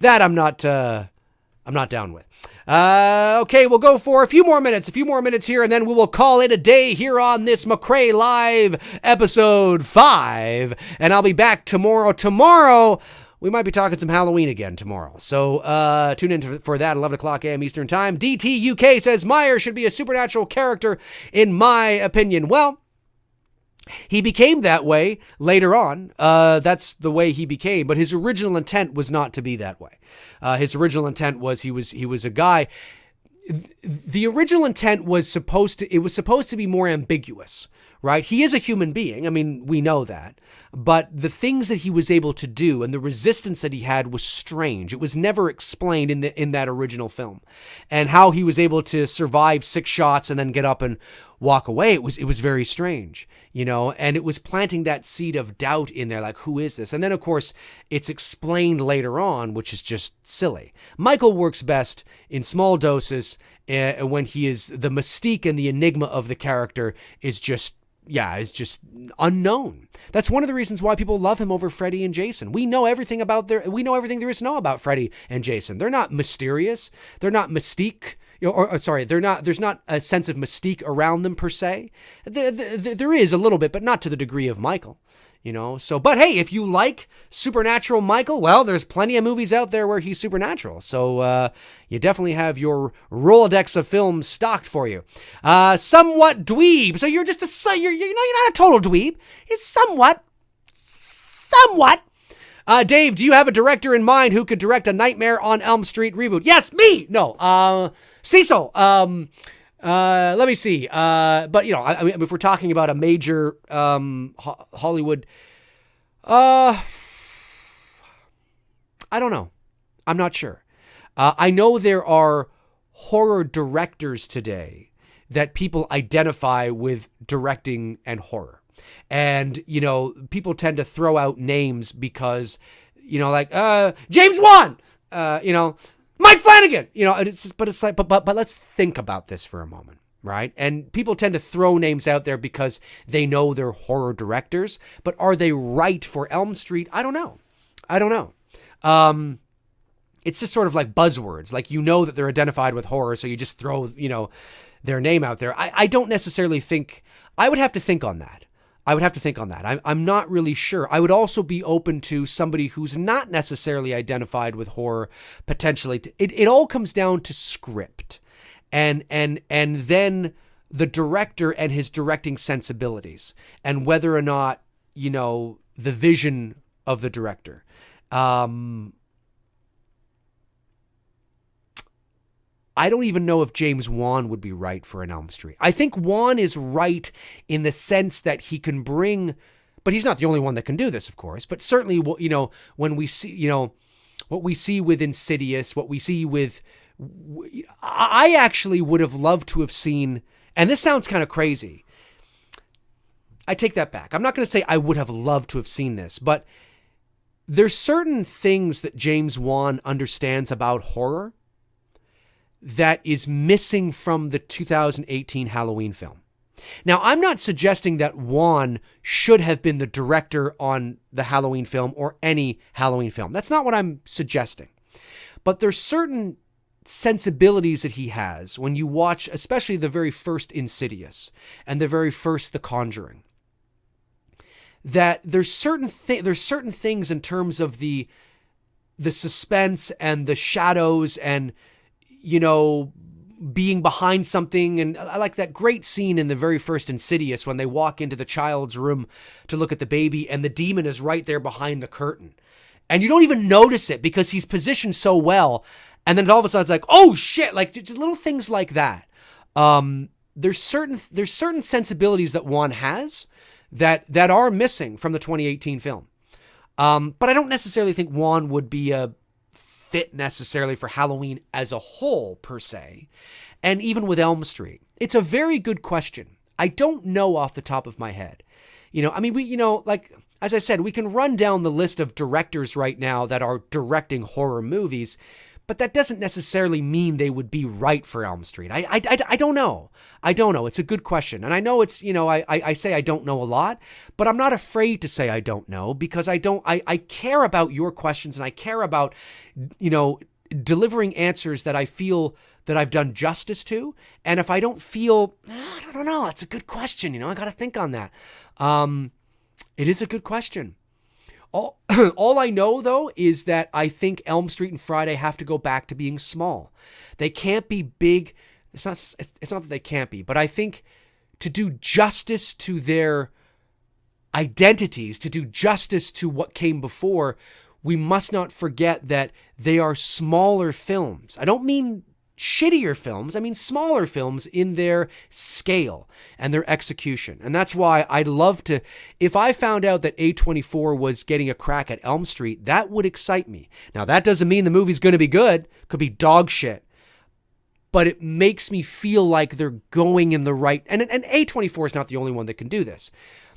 I'm not down with. Okay, we'll go for a few more minutes here, and then we will call it a day here on this McRae Live episode 5. And I'll be back tomorrow. Tomorrow, we might be talking some Halloween again tomorrow. So tune in for that at 11 o'clock a.m. Eastern Time. DT UK says Myers should be a supernatural character, in my opinion. Well, he became that way later on. That's the way he became. But his original intent was not to be that way. His original intent was he was a guy. The original intent was supposed to be more ambiguous. Right? He is a human being. I mean, we know that. But the things that he was able to do and the resistance that he had was strange. It was never explained in that original film. And how he was able to survive 6 shots and then get up and walk away, it was very strange, and it was planting that seed of doubt in there, like, who is this? And then, of course, it's explained later on, which is just silly. Michael works best in small doses when he is, the mystique and the enigma of the character is just unknown. That's one of the reasons why people love him over Freddy and Jason. We know everything there is to know about Freddy and Jason. They're not mysterious. They're not mystique. There's not a sense of mystique around them per se. There is a little bit, but not to the degree of Michael. But hey, if you like supernatural Michael, well, there's plenty of movies out there where he's supernatural. So you definitely have your Rolodex of films stocked for you. Somewhat dweeb. So you're just you're not a total dweeb. It's somewhat. Dave, do you have a director in mind who could direct a Nightmare on Elm Street reboot? Yes, me. No. Cecil. Let me see. But I mean, if we're talking about a major Hollywood, I don't know. I'm not sure. I know there are horror directors today that people identify with directing and horror. And, people tend to throw out names because, like, James Wan, Mike Flanagan, but let's think about this for a moment, right? And people tend to throw names out there because they know they're horror directors, but are they right for Elm Street? I don't know. It's just sort of like buzzwords, like, that they're identified with horror, so you just throw, their name out there. I don't necessarily think, I would have to think on that. I'm not really sure. I would also be open to somebody who's not necessarily identified with horror, potentially. It all comes down to script and then the director and his directing sensibilities and whether or not, the vision of the director. I don't even know if James Wan would be right for an Elm Street. I think Wan is right in the sense that he can bring, but he's not the only one that can do this, of course. But certainly, when we see, what we see with Insidious, what we see with, I actually would have loved to have seen, and this sounds kind of crazy. I take that back. I'm not going to say I would have loved to have seen this, but there's certain things that James Wan understands about horror that is missing from the 2018 Halloween film. Now, I'm not suggesting that Wan should have been the director on the Halloween film or any Halloween film. That's not what I'm suggesting. But there's certain sensibilities that he has when you watch, especially the very first Insidious and the very first The Conjuring, that there's certain things in terms of the suspense and the shadows and being behind something. And I like that great scene in the very first Insidious when they walk into the child's room to look at the baby and the demon is right there behind the curtain. And you don't even notice it because he's positioned so well. And then all of a sudden it's like, oh shit, like just little things like that. There's certain sensibilities that Wan has that are missing from the 2018 film. But I don't necessarily think Wan would be a fit necessarily for Halloween as a whole, per se. And even with Elm Street, it's a very good question. I don't know off the top of my head. Like, as I said, we can run down the list of directors right now that are directing horror movies, but that doesn't necessarily mean they would be right for Elm Street. I don't know. It's a good question. And I know it's, I say I don't know a lot, but I'm not afraid to say I don't know because I care about your questions and I care about, delivering answers that I feel that I've done justice to. And if I don't feel, I don't know, it's a good question. I got to think on that. It is a good question. All I know, though, is that I think Elm Street and Friday have to go back to being small. They can't be big. It's not that they can't be, but I think to do justice to their identities, to do justice to what came before, we must not forget that they are smaller films. I don't mean shittier films. I mean smaller films in their scale and their execution. And that's why I'd love to, if I found out that A24 was getting a crack at Elm Street, that would excite me. Now, that doesn't mean the movie's going to be good. Could be dog shit. But it makes me feel like they're going in the right, and A24 is not the only one that can do this.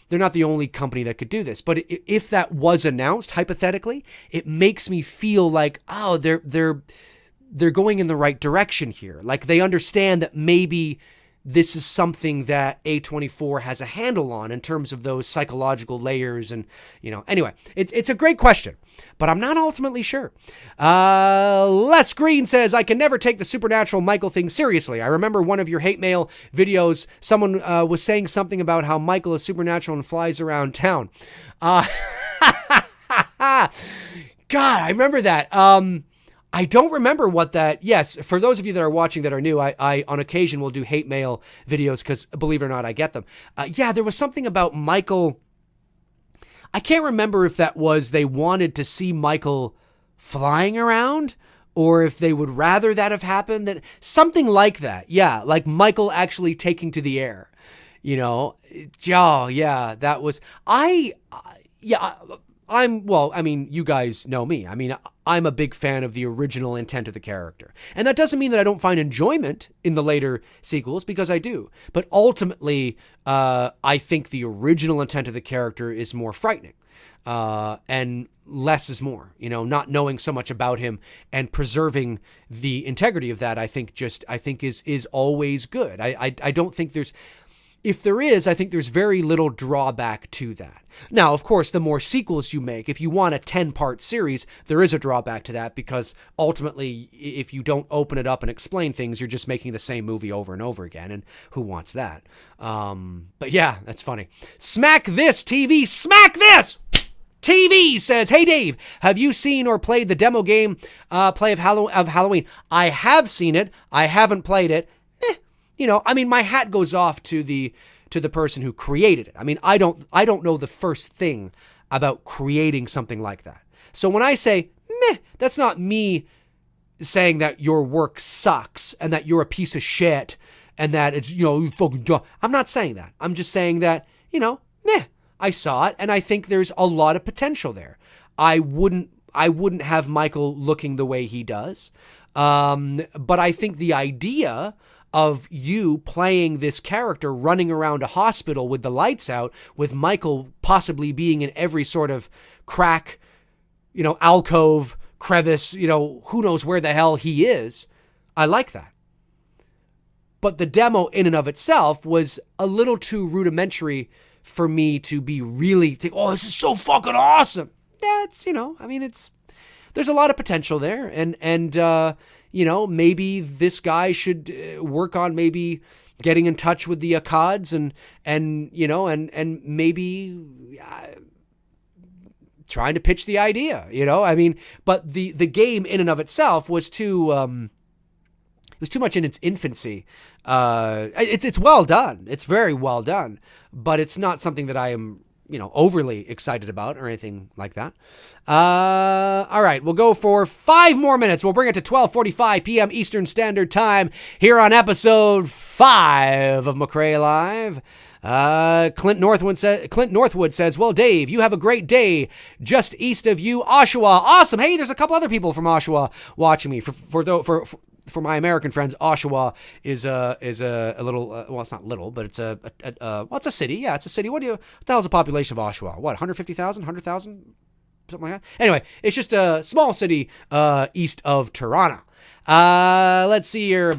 They're not the only company that could do this. But if that was announced, hypothetically, it makes me feel like, oh, they're going in the right direction here. Like they understand that maybe this is something that A24 has a handle on in terms of those psychological layers. And, anyway, it's a great question, but I'm not ultimately sure. Les Green says, I can never take the supernatural Michael thing seriously. I remember one of your hate mail videos. Someone was saying something about how Michael is supernatural and flies around town. God, I remember that. I don't remember what that, yes, for those of you that are watching that are new, I on occasion will do hate mail videos because, believe it or not, I get them. Yeah, there was something about Michael. I can't remember if that was they wanted to see Michael flying around, or if they would rather that have happened, that something like that. Yeah, like Michael actually taking to the air, you know. Oh, yeah, that was, you guys know me. I mean, I'm a big fan of the original intent of the character. And that doesn't mean that I don't find enjoyment in the later sequels, because I do. But ultimately, I think the original intent of the character is more frightening. And less is more, you know, not knowing so much about him and preserving the integrity of that, I think is always good. I don't think if there is, I think there's very little drawback to that. Now, of course, the more sequels you make, if you want a 10-part series, there is a drawback to that, because ultimately, if you don't open it up and explain things, you're just making the same movie over and over again, and who wants that? But yeah, that's funny. Smack this, TV! Smack this! TV says, hey Dave, have you seen or played the demo game play of Halloween? I have seen it. I haven't played it. You know, I mean, my hat goes off to the person who created it. I mean, I don't know the first thing about creating something like that. So when I say meh, that's not me saying that your work sucks and that you're a piece of shit and that it's, you know, you fucking dumb. I'm not saying that. I'm just saying that, you know, meh. I saw it, and I think there's a lot of potential there. I wouldn't have Michael looking the way he does, but I think the idea of you playing this character running around a hospital with the lights out, with Michael possibly being in every sort of crack, you know, alcove, crevice, you know, who knows where the hell he is, I like that. But the demo in and of itself was a little too rudimentary for me to be really think, oh, this is so fucking awesome. Yeah, it's, you know, I mean, there's a lot of potential there, and you know, maybe this guy should work on maybe getting in touch with the Akkads and you know, and maybe trying to pitch the idea, you know, I mean, but the game in and of itself was too much in its infancy. It's well done. It's very well done, but it's not something that I am, you know, overly excited about or anything like that. All right, we'll go for 5 more minutes. We'll bring it to 12:45 p.m. Eastern Standard Time here on episode 5 of McRae Live. Clint Northwood says, well, Dave, you have a great day just east of you, Oshawa. Awesome. Hey, there's a couple other people from Oshawa watching me. For my American friends, Oshawa is a little, well, it's not little, but it's it's a city. Yeah, it's a city. What the hell's the population of Oshawa? What, 150,000, 100,000? Something like that? Anyway, it's just a small city east of Toronto. Let's see here.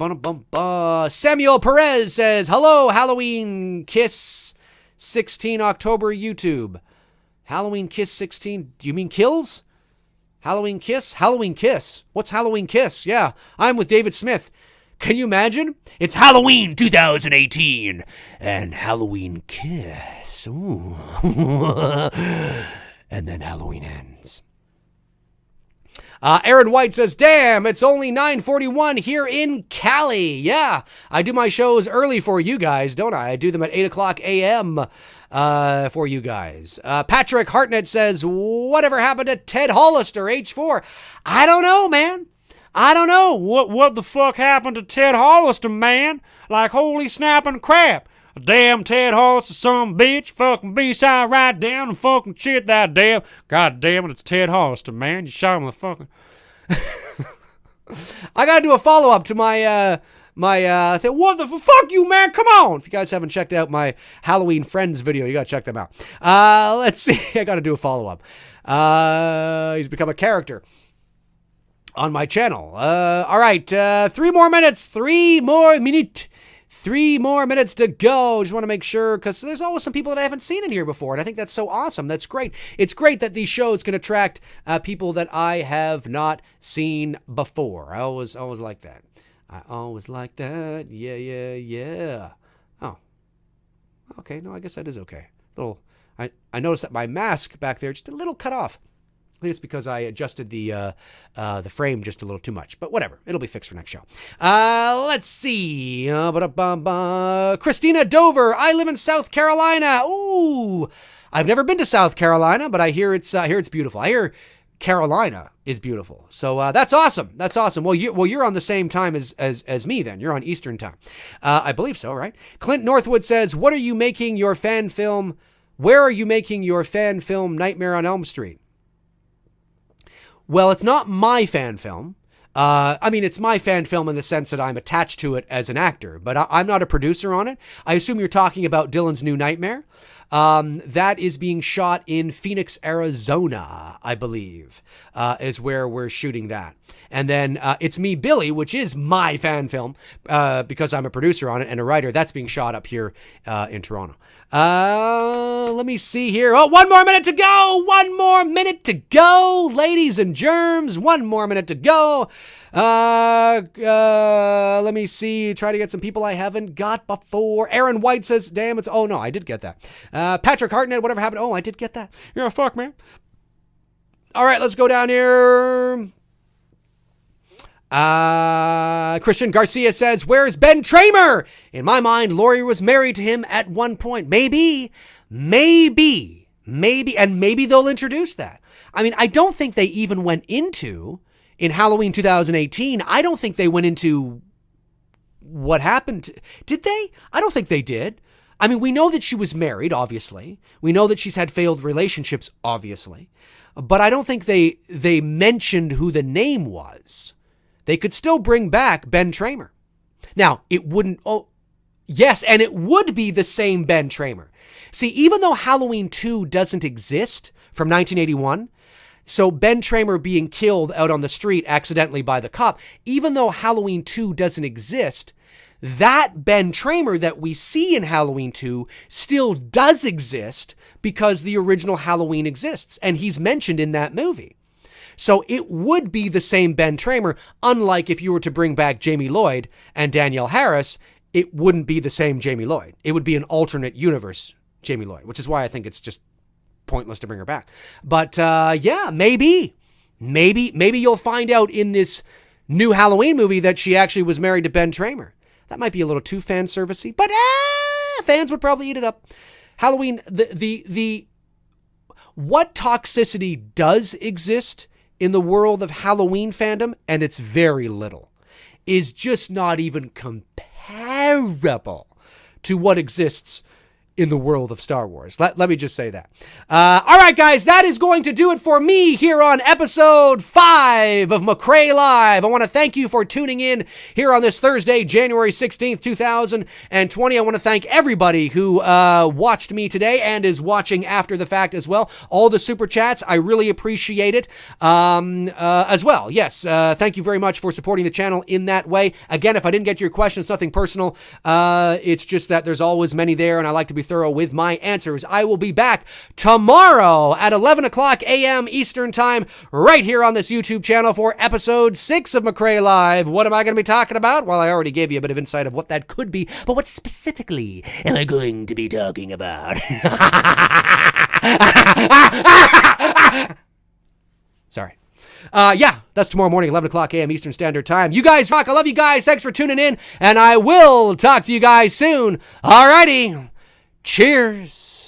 Samuel Perez says, hello, Halloween Kiss 16 October YouTube. Halloween Kiss 16. Do you mean kills? Halloween Kiss? Halloween Kiss. What's Halloween Kiss? Yeah, I'm with David Smith. Can you imagine? It's Halloween 2018 and Halloween Kiss. Ooh. And then Halloween ends. Aaron White says, damn, it's only 9:41 here in Cali. Yeah, I do my shows early for you guys, don't I? I do them at 8 o'clock a.m. For you guys. Patrick Hartnett says, whatever happened to Ted Hollister, H4? I don't know, man. I don't know. What the fuck happened to Ted Hollister, man? Like, holy snapping crap. Damn Ted Hollister, some bitch, fucking B-side right down and fucking shit that damn. God damn it, it's Ted Hollister, man. You shot him in the fucking... I gotta do a follow-up to my thing. What the fuck you, man? Come on. If you guys haven't checked out my Halloween Friends video, you gotta check them out. Let's see. I gotta do a follow-up. He's become a character on my channel. All right. 3 more minutes. 3 more minutes to go. Just want to make sure, because there's always some people that I haven't seen in here before, and I think that's so awesome. That's great. It's great that these shows can attract people that I have not seen before. I always like that. I always like that. Yeah. Oh. Okay, no, I guess that is okay. I noticed that my mask back there just a little cut off. I think it's because I adjusted the frame just a little too much. But whatever. It'll be fixed for next show. Let's see. Christina Dover. I live in South Carolina. Ooh. I've never been to South Carolina, but I hear it's beautiful. I hear Carolina is beautiful. So that's awesome. That's awesome. Well, you're on the same time as me then. You're on Eastern time. I believe so, right? Clint Northwood says, "What are you making your fan film? Where are you making your fan film Nightmare on Elm Street?" Well, it's not my fan film. I mean, it's my fan film in the sense that I'm attached to it as an actor, but I'm not a producer on it. I assume you're talking about Dylan's New Nightmare. That is being shot in Phoenix, Arizona, I believe, is where we're shooting that. And then It's Me, Billy, which is my fan film, because I'm a producer on it and a writer. That's being shot up here in Toronto. Let me see here. Oh, 1 more minute to go. 1 more minute to go, ladies and germs. 1 more minute to go. Let me see. Try to get some people I haven't got before. Aaron White says, damn, it's, oh no, I did get that. Patrick Hartnett, whatever happened. Oh, I did get that. You're a fuck, man. All right, let's go down here. Christian Garcia says, where's Ben Tramer? In my mind, Laurie was married to him at one point. Maybe, and maybe they'll introduce that. I mean, I don't think they even went into, in Halloween 2018, I don't think they went into what happened. Did they? I don't think they did. I mean, we know that she was married, obviously. We know that she's had failed relationships, obviously. But I don't think they mentioned who the name was. They could still bring back Ben Tramer. Now, it wouldn't, oh, yes, and it would be the same Ben Tramer. See, even though Halloween 2 doesn't exist from 1981, so Ben Tramer being killed out on the street accidentally by the cop, even though Halloween 2 doesn't exist, that Ben Tramer that we see in Halloween 2 still does exist because the original Halloween exists, and he's mentioned in that movie. So it would be the same Ben Tramer, unlike if you were to bring back Jamie Lloyd and Danielle Harris, it wouldn't be the same Jamie Lloyd. It would be an alternate universe Jamie Lloyd, which is why I think it's just pointless to bring her back. But yeah, maybe you'll find out in this new Halloween movie that she actually was married to Ben Tramer. That might be a little too fan servicey, but fans would probably eat it up. Halloween, the what toxicity does exist in the world of Halloween fandom, and it's very little, is just not even comparable to what exists in the world of Star Wars. Let me just say that. All right, guys, that is going to do it for me here on episode 5 of McRae Live. I want to thank you for tuning in here on this Thursday, January 16th, 2020. I want to thank everybody who watched me today and is watching after the fact as well. All the super chats, I really appreciate it as well. Yes, thank you very much for supporting the channel in that way. Again, if I didn't get to your question, it's nothing personal. It's just that there's always many there, and I like to be thorough with my answers. I will be back tomorrow at 11 o'clock a.m. Eastern Time right here on this YouTube channel for episode 6 of McRae Live. What am I going to be talking about? Well, I already gave you a bit of insight of what that could be, but what specifically am I going to be talking about? Sorry. Yeah, that's tomorrow morning, 11 o'clock a.m. Eastern Standard Time. You guys rock. I love you guys. Thanks for tuning in, and I will talk to you guys soon. Alrighty. Cheers.